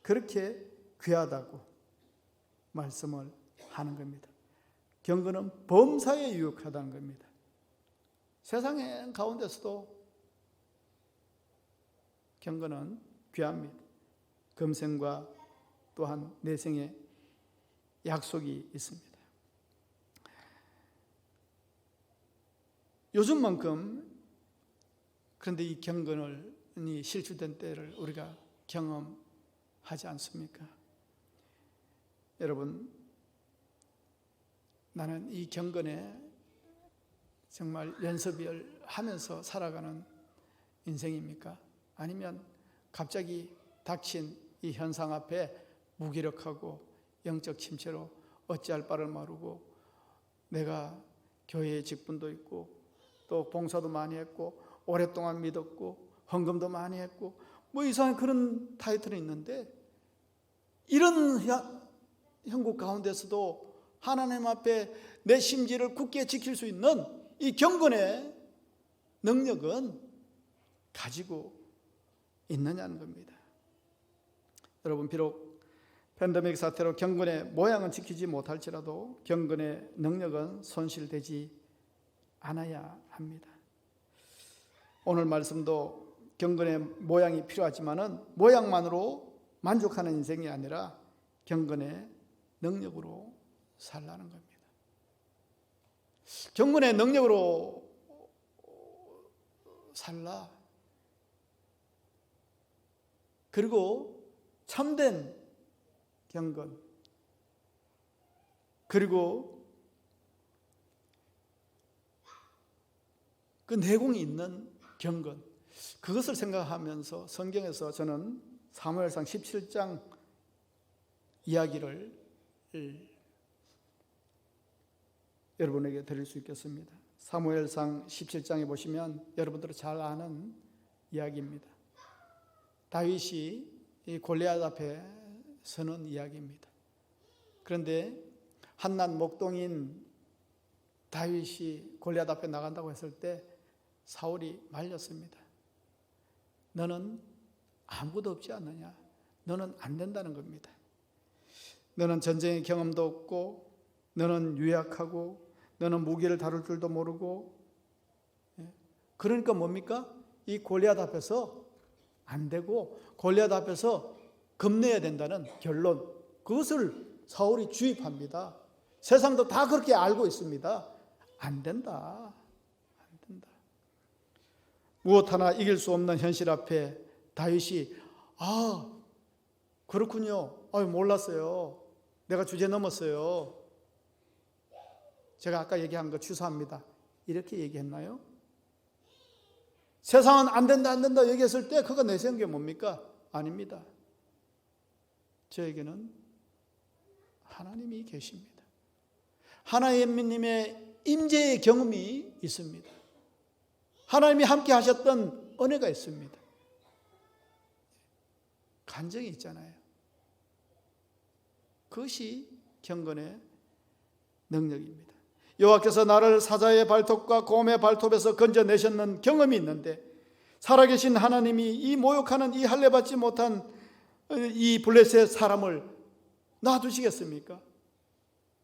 그렇게 귀하다고 말씀을 하는 겁니다. 경건은 범사에 유익하다는 겁니다. 세상의 가운데서도 경건은 귀합니다. 금생과 또한 내생의 약속이 있습니다. 요즘만큼 그런데 이 경건이 실추된 때를 우리가 경험하지 않습니까? 여러분, 나는 이 경건에 정말 연습을 하면서 살아가는 인생입니까? 아니면 갑자기 닥친 이 현상 앞에 무기력하고 영적 침체로 어찌할 바를 모르고 내가 교회에 직분도 있고 또 봉사도 많이 했고 오랫동안 믿었고 헌금도 많이 했고 뭐 이상한 그런 타이틀이 있는데 이런 형국 가운데서도 하나님 앞에 내 심지를 굳게 지킬 수 있는 이 경건의 능력은 가지고 있느냐는 겁니다. 여러분, 비록 팬데믹 사태로 경건의 모양은 지키지 못할지라도 경건의 능력은 손실되지 않아야 합니다. 오늘 말씀도 경건의 모양이 필요하지만은 모양만으로 만족하는 인생이 아니라 경건의 능력으로 살라는 겁니다. 경건의 능력으로 살라. 그리고 참된 경건, 그리고 그 내공이 있는 경건, 그것을 생각하면서 성경에서 저는 사무엘상 17장 이야기를 여러분에게 드릴 수 있겠습니다. 사무엘상 17장에 보시면 여러분들이 잘 아는 이야기입니다. 다윗이 이 골리앗 앞에 서는 이야기입니다. 그런데 한낱 목동인 다윗이 골리앗 앞에 나간다고 했을 때 사울이 말렸습니다. 너는 아무것도 없지 않느냐? 너는 안 된다는 겁니다. 너는 전쟁의 경험도 없고 너는 유약하고 너는 무기를 다룰 줄도 모르고, 그러니까 뭡니까? 이 골리앗 앞에서 안 되고 골리앗 앞에서 겁내야 된다는 결론, 그것을 사울이 주입합니다. 세상도 다 그렇게 알고 있습니다. 안 된다. 안 된다. 무엇 하나 이길 수 없는 현실 앞에 다윗이 그렇군요. 몰랐어요. 내가 주제 넘었어요. 제가 아까 얘기한 거 취소합니다. 이렇게 얘기했나요? 세상은 안 된다 안 된다 얘기했을 때 그거 내세운 게 뭡니까? 아닙니다. 저에게는 하나님이 계십니다. 하나님의 임재의 경험이 있습니다. 하나님이 함께 하셨던 은혜가 있습니다. 간증이 있잖아요. 그것이 경건의 능력입니다. 여호와께서 나를 사자의 발톱과 곰의 발톱에서 건져내셨는 경험이 있는데 살아계신 하나님이 이 모욕하는 이 할례받지 못한 이 블레셋 사람을 놔두시겠습니까?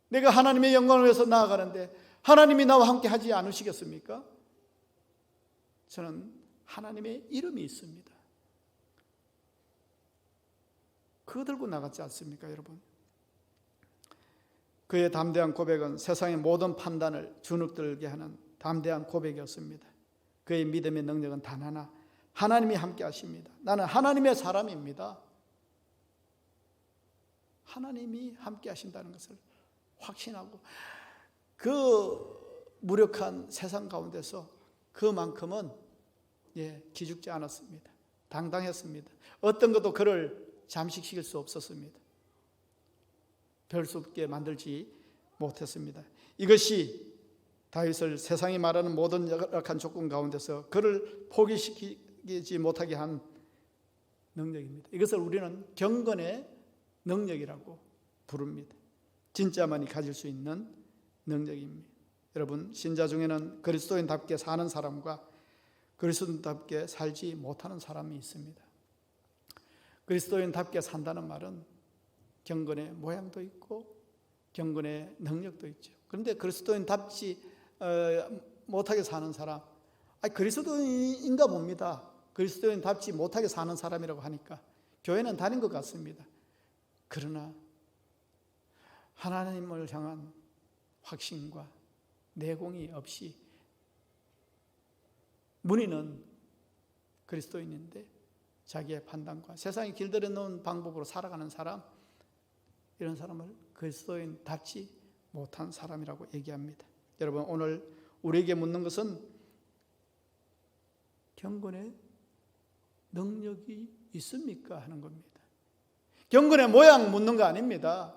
내가 하나님의 영광을 위해서 나아가는데 하나님이 나와 함께 하지 않으시겠습니까? 저는 하나님의 이름이 있습니다. 그거 들고 나갔지 않습니까, 여러분? 그의 담대한 고백은 세상의 모든 판단을 주눅들게 하는 담대한 고백이었습니다. 그의 믿음의 능력은 단 하나, 하나님이 함께 하십니다. 나는 하나님의 사람입니다. 하나님이 함께 하신다는 것을 확신하고 그 무력한 세상 가운데서 그만큼은 기죽지 않았습니다. 당당했습니다. 어떤 것도 그를 잠식시킬 수 없었습니다. 별 수 없게 만들지 못했습니다. 이것이 다윗을 세상이 말하는 모든 열악한 조건 가운데서 그를 포기시키지 못하게 한 능력입니다. 이것을 우리는 경건의 능력이라고 부릅니다. 진짜만이 가질 수 있는 능력입니다. 여러분, 신자 중에는 그리스도인답게 사는 사람과 그리스도인답게 살지 못하는 사람이 있습니다. 그리스도인답게 산다는 말은 경건의 모양도 있고 경건의 능력도 있죠. 그런데 그리스도인답지 못하게 사는 사람, 그리스도인인가 봅니다. 그리스도인답지 못하게 사는 사람이라고 하니까 교회는 다닌 것 같습니다. 그러나 하나님을 향한 확신과 내공이 없이 문의는 그리스도인인데 자기의 판단과 세상이 길들여 놓은 방법으로 살아가는 사람, 이런 사람을 그리스도인답지 못한 사람이라고 얘기합니다. 여러분, 오늘 우리에게 묻는 것은 경건의 능력이 있습니까? 하는 겁니다. 경건의 모양 묻는 거 아닙니다.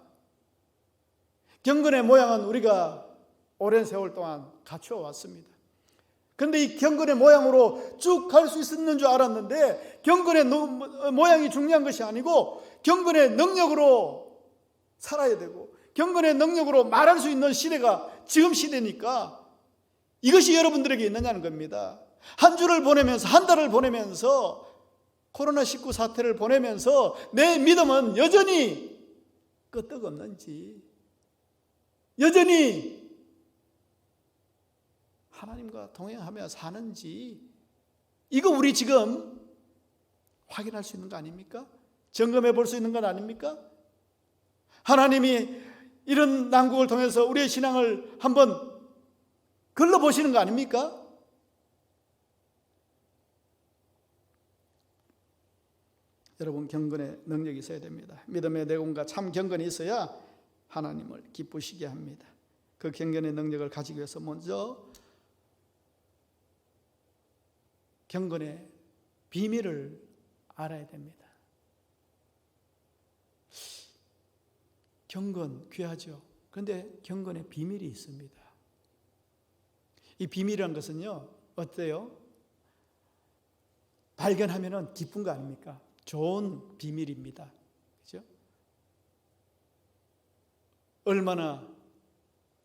경건의 모양은 우리가 오랜 세월 동안 갖추어 왔습니다. 그런데 이 경건의 모양으로 쭉 갈 수 있었는 줄 알았는데 경건의 모양이 중요한 것이 아니고 경건의 능력으로 살아야 되고 경건의 능력으로 말할 수 있는 시대가 지금 시대니까 이것이 여러분들에게 있느냐는 겁니다. 한 주를 보내면서 한 달을 보내면서 코로나19 사태를 보내면서 내 믿음은 여전히 끄떡없는지 여전히 하나님과 동행하며 사는지 이거 우리 지금 확인할 수 있는 거 아닙니까? 점검해 볼 수 있는 건 아닙니까? 하나님이 이런 난국을 통해서 우리의 신앙을 한번 걸러보시는 거 아닙니까? 여러분 경건의 능력이 있어야 됩니다. 믿음의 내공과 참 경건이 있어야 하나님을 기쁘시게 합니다. 그 경건의 능력을 가지기 위해서 먼저 경건의 비밀을 알아야 됩니다. 경건 귀하죠. 그런데 경건의 비밀이 있습니다. 이 비밀이라는 것은요, 어때요? 발견하면 기쁜 거 아닙니까? 좋은 비밀입니다. 그죠? 얼마나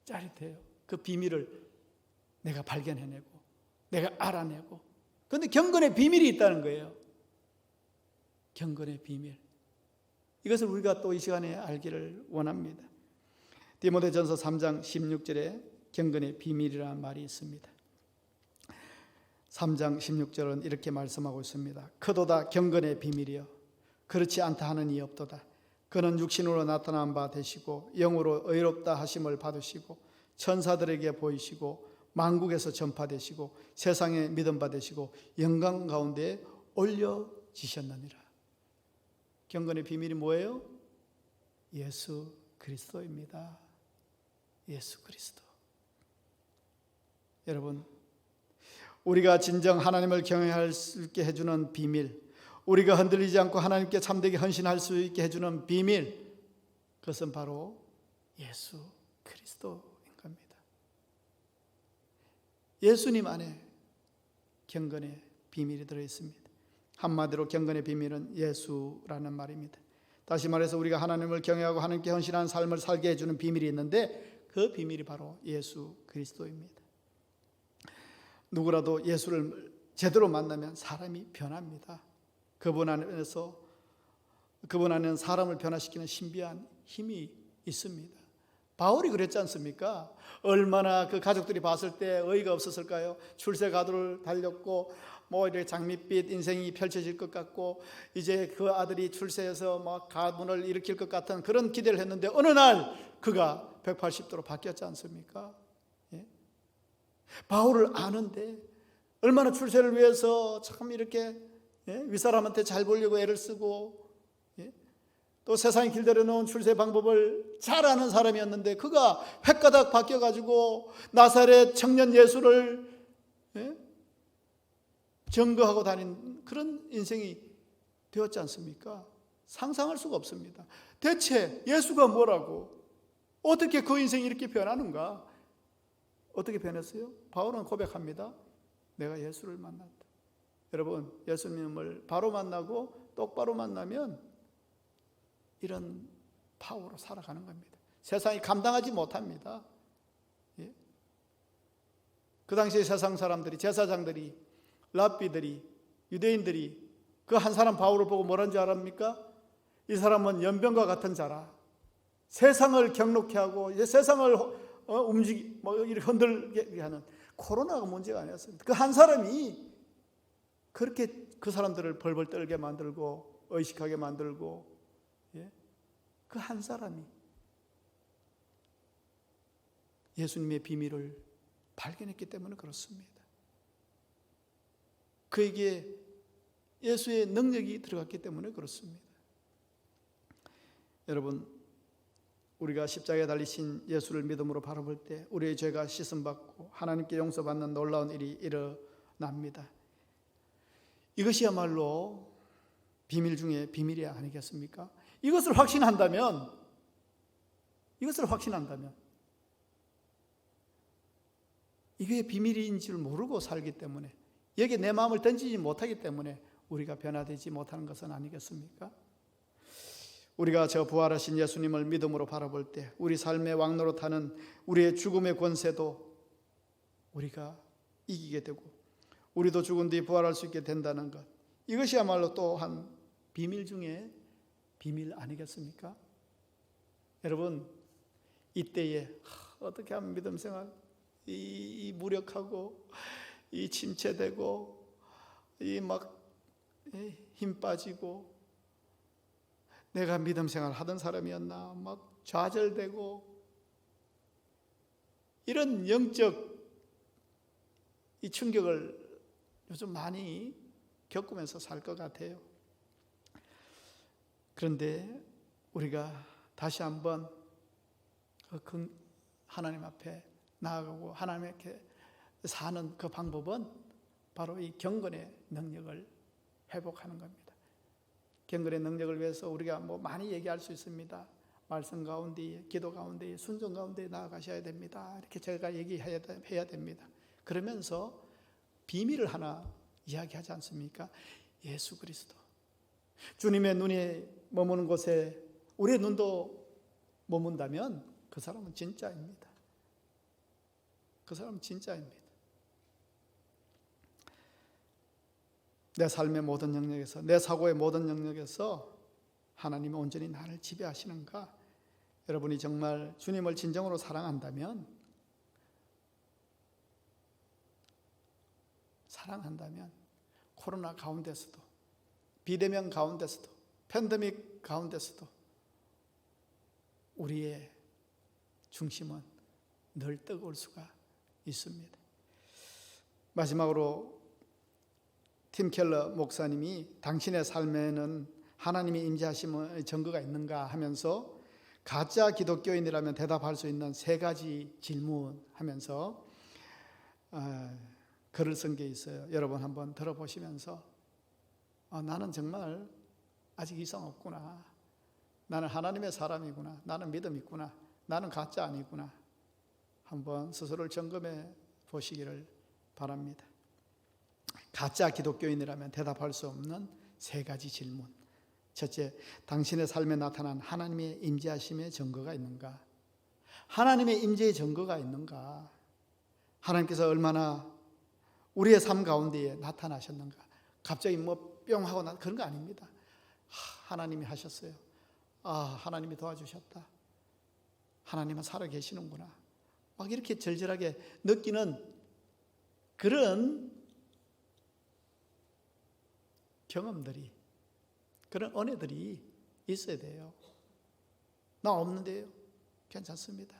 짜릿해요. 그 비밀을 내가 발견해내고, 내가 알아내고. 그런데 경건의 비밀이 있다는 거예요. 경건의 비밀. 이것을 우리가 또 이 시간에 알기를 원합니다. 디모데전서 3장 16절에 경건의 비밀이라는 말이 있습니다. 3장 16절은 이렇게 말씀하고 있습니다. 크도다 경건의 비밀이여 그렇지 않다 하는 이 없도다. 그는 육신으로 나타난 바 되시고 영으로 의롭다 하심을 받으시고 천사들에게 보이시고 만국에서 전파되시고 세상에 믿음 받으시고 영광 가운데 올려지셨느니라. 경건의 비밀이 뭐예요? 예수 그리스도입니다. 예수 그리스도. 여러분, 우리가 진정 하나님을 경외할 수 있게 해주는 비밀, 우리가 흔들리지 않고 하나님께 참되게 헌신할 수 있게 해주는 비밀, 그것은 바로 예수 그리스도인 겁니다. 예수님 안에 경건의 비밀이 들어있습니다. 한마디로 경건의 비밀은 예수라는 말입니다. 다시 말해서 우리가 하나님을 경외하고 하나님께 헌신하는 삶을 살게 해주는 비밀이 있는데 그 비밀이 바로 예수 그리스도입니다. 누구라도 예수를 제대로 만나면 사람이 변합니다. 그분 안에는 사람을 변화시키는 신비한 힘이 있습니다. 바울이 그랬지 않습니까? 얼마나 그 가족들이 봤을 때 어이가 없었을까요? 출세 가도를 달렸고 이렇게 장밋빛 인생이 펼쳐질 것 같고 이제 그 아들이 출세해서 막 가문을 일으킬 것 같은 그런 기대를 했는데 어느 날 그가 180도로 바뀌었지 않습니까? 예? 바울을 아는데 얼마나 출세를 위해서 참 이렇게 윗사람한테 잘 보려고 애를 쓰고 또 세상에 길들여 놓은 출세 방법을 잘 아는 사람이었는데 그가 획가닥 바뀌어가지고 나사렛 청년 예수를 증거하고 다닌 그런 인생이 되었지 않습니까? 상상할 수가 없습니다. 대체 예수가 뭐라고? 어떻게 그 인생이 이렇게 변하는가? 어떻게 변했어요? 바울은 고백합니다. 내가 예수를 만났다. 여러분, 예수님을 바로 만나고 똑바로 만나면 이런 파워로 살아가는 겁니다. 세상이 감당하지 못합니다. 예? 그 당시에 세상 사람들이, 제사장들이, 랍비들이, 유대인들이 그 한 사람 바울을 보고 뭐라는 줄 알합니까? 이 사람은 연병과 같은 자라. 세상을 격노케 하고 이제 세상을 이렇게 흔들게 하는 코로나가 문제가 아니었습니다. 그 한 사람이 그렇게 그 사람들을 벌벌 떨게 만들고 의식하게 만들고 그 한 사람이 예수님의 비밀을 발견했기 때문에 그렇습니다. 그에게 예수의 능력이 들어갔기 때문에 그렇습니다. 여러분, 우리가 십자가에 달리신 예수를 믿음으로 바라볼 때 우리의 죄가 씻음받고 하나님께 용서받는 놀라운 일이 일어납니다. 이것이야말로 비밀 중에 비밀이 아니겠습니까? 이것을 확신한다면 이게 비밀인 줄 모르고 살기 때문에, 여기에 내 마음을 던지지 못하기 때문에 우리가 변화되지 못하는 것은 아니겠습니까? 우리가 저 부활하신 예수님을 믿음으로 바라볼 때 우리 삶의 왕노릇하는 우리의 죽음의 권세도 우리가 이기게 되고 우리도 죽은 뒤 부활할 수 있게 된다는 것, 이것이야말로 또한 비밀 중에 비밀 아니겠습니까? 여러분, 이때에 어떻게 하면 믿음 생활 이 무력하고 이 침체되고 이 막 힘 빠지고, 내가 믿음 생활 하던 사람이었나 막 좌절되고, 이런 영적 이 충격을 요즘 많이 겪으면서 살 것 같아요. 그런데 우리가 다시 한번 하나님 앞에 나아가고 하나님께 사는 그 방법은 바로 이 경건의 능력을 회복하는 겁니다. 경건의 능력을 위해서 우리가 많이 얘기할 수 있습니다. 말씀 가운데, 기도 가운데, 순종 가운데 나아가셔야 됩니다. 이렇게 제가 얘기해야 됩니다. 그러면서 비밀을 하나 이야기하지 않습니까? 예수 그리스도. 주님의 눈이 머무는 곳에 우리의 눈도 머문다면 그 사람은 진짜입니다. 그 사람은 진짜입니다. 내 삶의 모든 영역에서, 내 사고의 모든 영역에서 하나님이 온전히 나를 지배하시는가? 여러분이 정말 주님을 진정으로 사랑한다면 코로나 가운데서도, 비대면 가운데서도, 팬데믹 가운데서도 우리의 중심은 늘 뜨거울 수가 있습니다. 마지막으로 팀 켈러 목사님이 당신의 삶에는 하나님의 임재하심의 증거가 있는가 하면서 가짜 기독교인이라면 대답할 수 있는 3가지 질문하면서 글을 쓴 게 있어요. 여러분 한번 들어보시면서 나는 정말 아직 이상 없구나, 나는 하나님의 사람이구나, 나는 믿음 있구나, 나는 가짜 아니구나, 한번 스스로를 점검해 보시기를 바랍니다. 가짜 기독교인이라면 대답할 수 없는 3가지 질문. 첫째, 당신의 삶에 나타난 하나님의 임재하심의 증거가 있는가? 하나님의 임재의 증거가 있는가? 하나님께서 얼마나 우리의 삶 가운데에 나타나셨는가? 갑자기 뿅 하고 그런 거 아닙니다. 하나님이 하셨어요. 하나님이 도와주셨다. 하나님은 살아계시는구나. 막 이렇게 절절하게 느끼는 그런 경험들이, 그런 은혜들이 있어야 돼요. 나 없는데요. 괜찮습니다.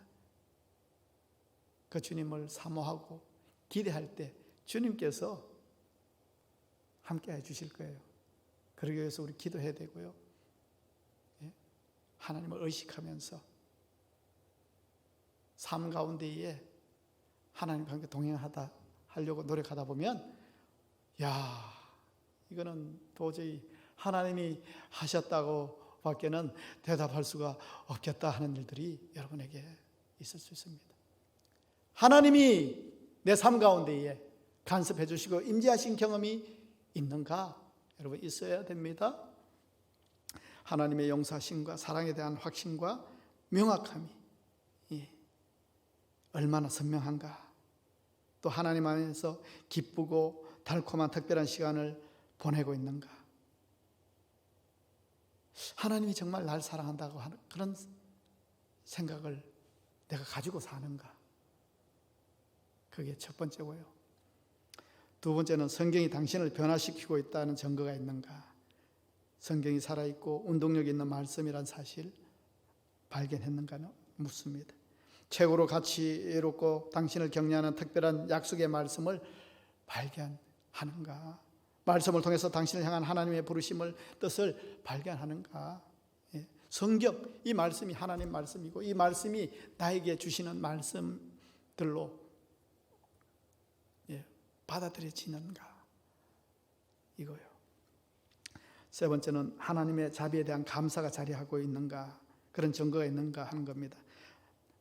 그 주님을 사모하고 기대할 때 주님께서 함께 해주실 거예요. 그러기 위해서 우리 기도해야 되고요. 하나님을 의식하면서 삶 가운데에 하나님과 함께 하려고 노력하다 보면, 이거는 도저히 하나님이 하셨다고 밖에는 대답할 수가 없겠다 하는 일들이 여러분에게 있을 수 있습니다. 하나님이 내 삶 가운데에 간섭해 주시고 임재하신 경험이 있는가? 여러분 있어야 됩니다. 하나님의 용서하심과 사랑에 대한 확신과 명확함이 얼마나 선명한가? 또 하나님 안에서 기쁘고 달콤한 특별한 시간을 보내고 있는가? 하나님이 정말 날 사랑한다고 하는 그런 생각을 내가 가지고 사는가? 그게 첫 번째고요. 두 번째는 성경이 당신을 변화시키고 있다는 증거가 있는가? 성경이 살아있고 운동력 있는 말씀이란 사실 발견했는가는 묻습니다. 최고로 가치롭고 당신을 격려하는 특별한 약속의 말씀을 발견하는가? 말씀을 통해서 당신을 향한 하나님의 부르심을, 뜻을 발견하는가? 성경, 이 말씀이 하나님 말씀이고 이 말씀이 나에게 주시는 말씀들로 받아들여지는가, 이거요. 세 번째는 하나님의 자비에 대한 감사가 자리하고 있는가, 그런 증거가 있는가 하는 겁니다.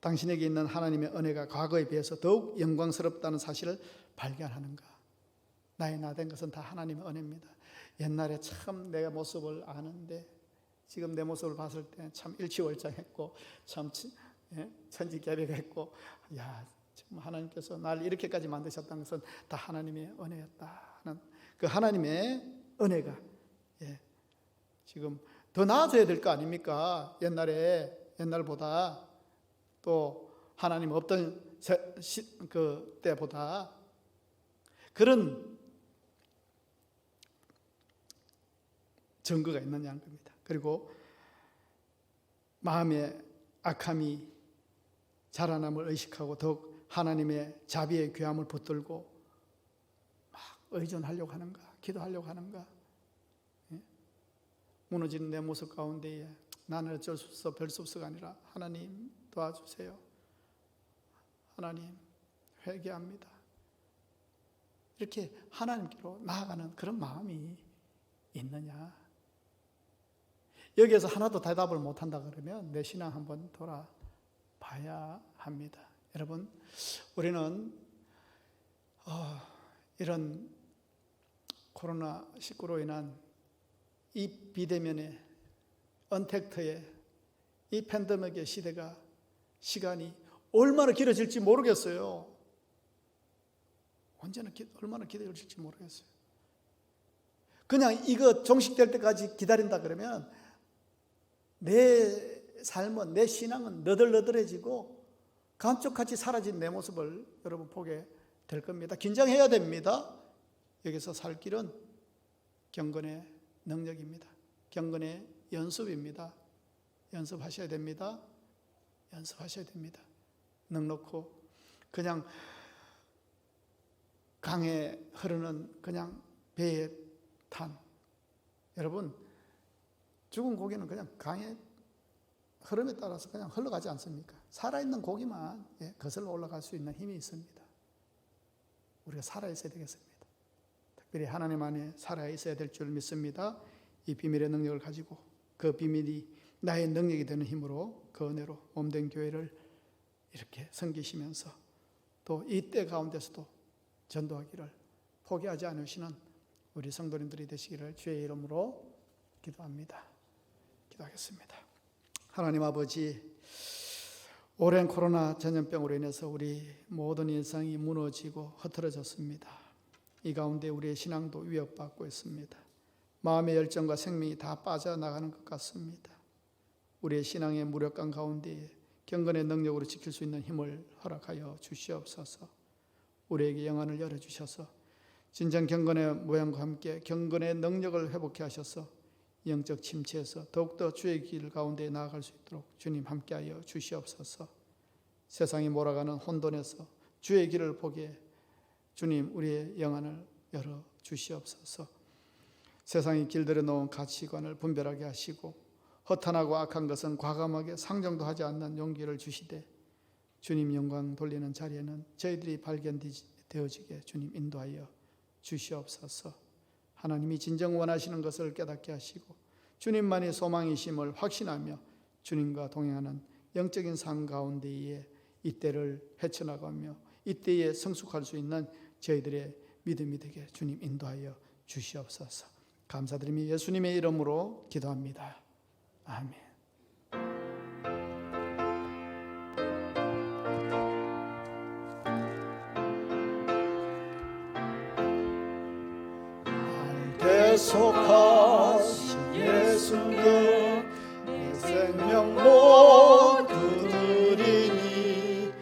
당신에게 있는 하나님의 은혜가 과거에 비해서 더욱 영광스럽다는 사실을 발견하는가. 나의 나 된 것은 다 하나님의 은혜입니다. 옛날에 참 내 모습을 아는데 지금 내 모습을 봤을 때 참 일치월장했고 참 천지개벽했고, 야, 지금 하나님께서 나를 이렇게까지 만드셨다는 것은 다 하나님의 은혜였다 하는 그 하나님의 은혜가 지금 더 나아져야 될 거 아닙니까? 옛날보다 또 하나님 없던 그 때보다 그런 증거가 있느냐는 겁니다. 그리고 마음의 악함이 자라남을 의식하고 더욱 하나님의 자비의 귀함을 붙들고 막 의존하려고 하는가, 기도하려고 하는가. 무너지는 내 모습 가운데에 나는 어쩔 수 없어, 별 수 없어가 아니라 하나님 도와주세요. 하나님 회개합니다. 이렇게 하나님께로 나아가는 그런 마음이 있느냐. 여기에서 하나도 대답을 못한다 그러면 내 신앙 한번 돌아봐야 합니다. 여러분, 우리는 이런 코로나19로 인한 이 비대면의 언택트의 이 팬데믹의 시대가 시간이 얼마나 길어질지 모르겠어요. 얼마나 길어질지 모르겠어요. 그냥 이거 종식될 때까지 기다린다 그러면 내 삶은, 내 신앙은 너덜너덜해지고 감쪽같이 사라진 내 모습을 여러분 보게 될 겁니다. 긴장해야 됩니다. 여기서 살 길은 경건의 능력입니다. 경건의 연습입니다. 연습하셔야 됩니다. 연습하셔야 됩니다. 넉넉고 그냥 강에 흐르는 그냥 배에 탄, 여러분, 죽은 고기는 그냥 강의 흐름에 따라서 그냥 흘러가지 않습니까? 살아있는 고기만 거슬러 올라갈 수 있는 힘이 있습니다. 우리가 살아있어야 되겠습니다. 특별히 하나님 안에 살아있어야 될 줄 믿습니다. 이 비밀의 능력을 가지고 그 비밀이 나의 능력이 되는 힘으로 그 은혜로 몸된 교회를 이렇게 섬기시면서 또 이 때 가운데서도 전도하기를 포기하지 않으시는 우리 성도님들이 되시기를 주의 이름으로 기도합니다. 기도하겠습니다. 하나님 아버지, 오랜 코로나 전염병으로 인해서 우리 모든 일상이 무너지고 흐트러졌습니다. 이 가운데 우리의 신앙도 위협받고 있습니다. 마음의 열정과 생명이 다 빠져나가는 것 같습니다. 우리의 신앙의 무력감 가운데 경건의 능력으로 지킬 수 있는 힘을 허락하여 주시옵소서. 우리에게 영안을 열어주셔서 진정 경건의 모양과 함께 경건의 능력을 회복케 하셔서 영적 침체에서 더욱더 주의 길 가운데 나아갈 수 있도록 주님 함께하여 주시옵소서. 세상이 몰아가는 혼돈에서 주의 길을 보게 주님 우리의 영안을 열어주시옵소서. 세상이 길들여 놓은 가치관을 분별하게 하시고 허탄하고 악한 것은 과감하게 상정도 하지 않는 용기를 주시되 주님 영광 돌리는 자리에는 저희들이 발견되어지게 주님 인도하여 주시옵소서. 하나님이 진정 원하시는 것을 깨닫게 하시고 주님만이 소망이심을 확신하며 주님과 동행하는 영적인 삶 가운데에 이때를 헤쳐나가며 이때에 성숙할 수 있는 저희들의 믿음이 되게 주님 인도하여 주시옵소서. 감사드리며 예수님의 이름으로 기도합니다. 아멘. 계속하신 예수님 내 생명 모두 드리니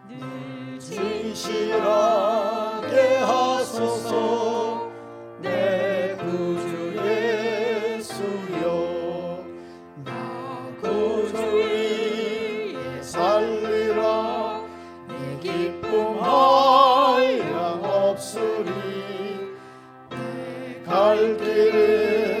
늘 진실하게 하소서. 내 구주 예수여, 나 구주 위에 살리라. 내 기쁨 한량 없으리. 갈 길은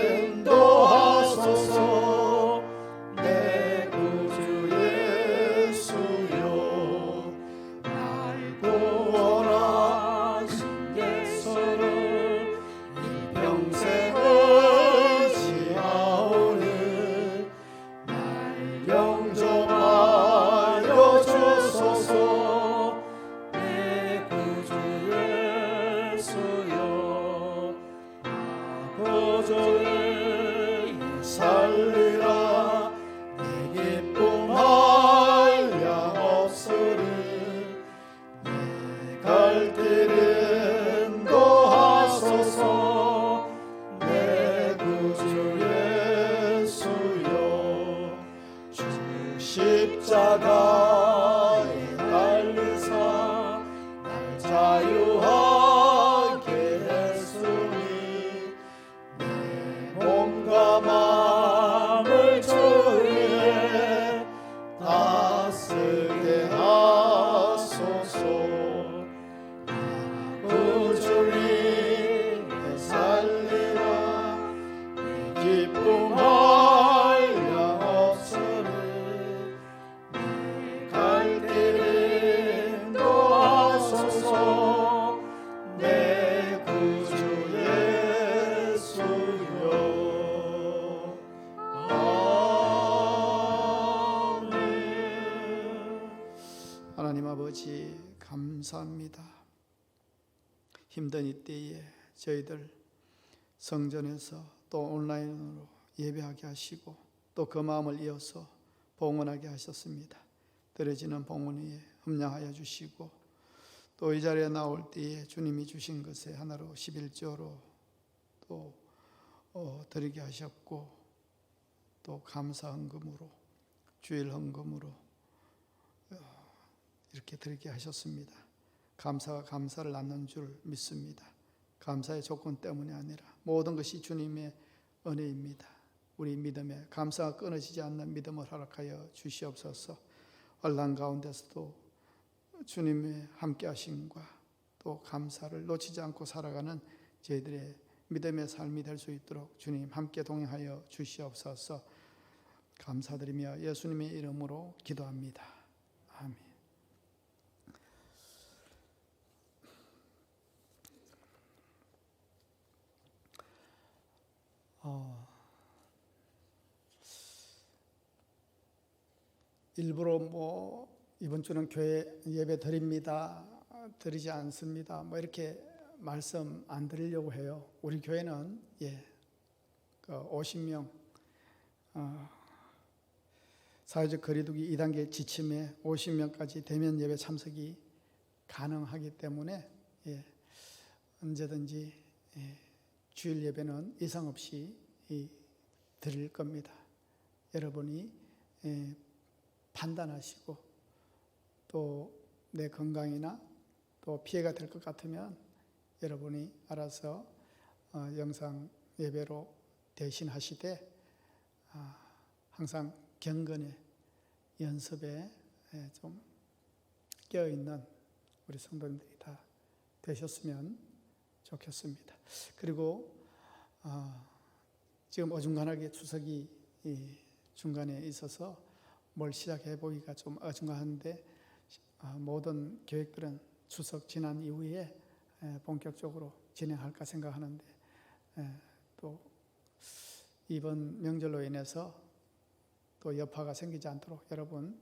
기쁨할 양 없으니 갈 길을 인도하소서 내 구주 예수여. 아멘. 하나님 아버지 감사합니다. 힘든 이때에 저희들 성전에서 또 온라인으로 예배하게 하시고 또 그 마음을 이어서 봉헌하게 하셨습니다. 드려지는 봉헌 위에 흠량하여 주시고 또 이 자리에 나올 때에 주님이 주신 것에 하나로 11조로 또 드리게 하셨고 또 감사 헌금으로 주일 헌금으로 이렇게 드리게 하셨습니다. 감사가 감사를 낳는 줄 믿습니다. 감사의 조건 때문이 아니라 모든 것이 주님의 은혜입니다. 우리 믿음에 감사가 끊어지지 않는 믿음을 허락하여 주시옵소서. 환난 가운데서도 주님의 함께 하심과 또 감사를 놓치지 않고 살아가는 저희들의 믿음의 삶이 될 수 있도록 주님 함께 동행하여 주시옵소서. 감사드리며 예수님의 이름으로 기도합니다. 아멘. 일부러 이번 주는 교회 예배 드립니다, 드리지 않습니다, 이렇게 말씀 안 드리려고 해요. 우리 교회는 50명 사회적 거리두기 2단계 지침에 50명까지 대면 예배 참석이 가능하기 때문에 언제든지 주일 예배는 이상 없이 드릴 겁니다. 여러분이 판단하시고 또 내 건강이나 또 피해가 될 것 같으면 여러분이 알아서 영상 예배로 대신하시되 항상 경건의 연습에 좀 깨어있는 우리 성도님들이 다 되셨으면 좋겠습니다. 그리고 지금 어중간하게 추석이 중간에 있어서 뭘 시작해 보기가 좀 어중간한데 모든 계획들은 추석 지난 이후에 본격적으로 진행할까 생각하는데 또 이번 명절로 인해서 또 여파가 생기지 않도록 여러분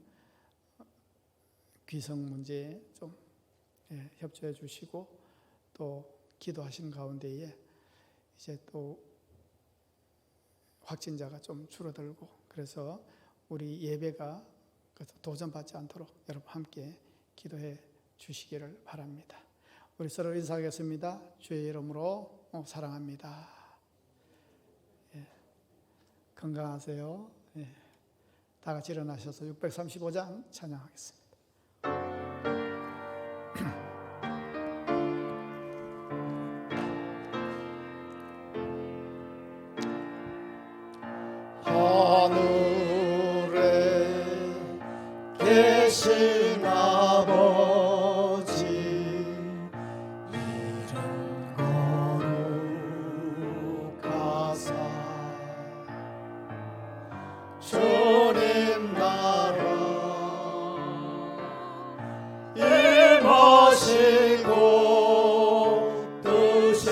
귀성 문제에 좀 협조해 주시고 또 기도하시는 가운데에 이제 또 확진자가 좀 줄어들고 그래서 우리 예배가 도전받지 않도록 여러분 함께 기도해 주시기를 바랍니다. 우리 서로 인사하겠습니다. 주의 이름으로 사랑합니다. 건강하세요. 다 같이 일어나셔서 635장 찬양하겠습니다. 하늘에 계신 아버지 이름 거룩하사 주님 나라 임하시고 뜻이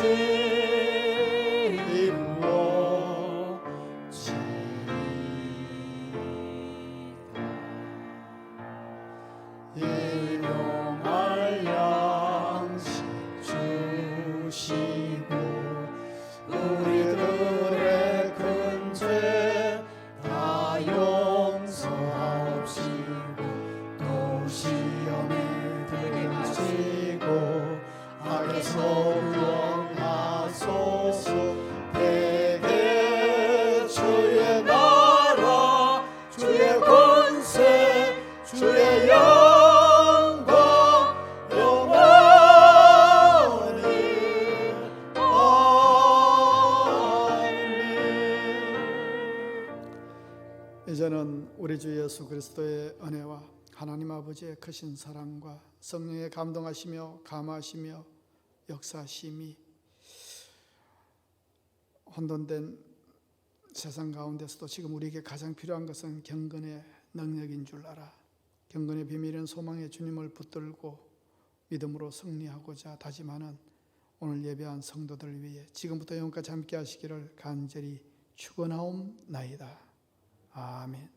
일용할 양식 주시고 우리들의 큰 죄 다 용서하옵시고 또 시험에 들게 하시고 악에서 구원하소서. 대개 주의 나라 주의 권세 주의 영광 영원히 아멘. 이제는 우리 주 예수 그리스도의 은혜와 하나님 아버지의 크신 사랑과 성령의 감동하시며 감화하시며 역사하심이 혼돈된 세상 가운데서도 지금 우리에게 가장 필요한 것은 경건의 능력인 줄 알아. 경건의 비밀은 소망의 주님을 붙들고 믿음으로 승리하고자 다짐하는 오늘 예배한 성도들을 위해 지금부터 영까지 함께 하시기를 간절히 축원하옵나이다. 아멘.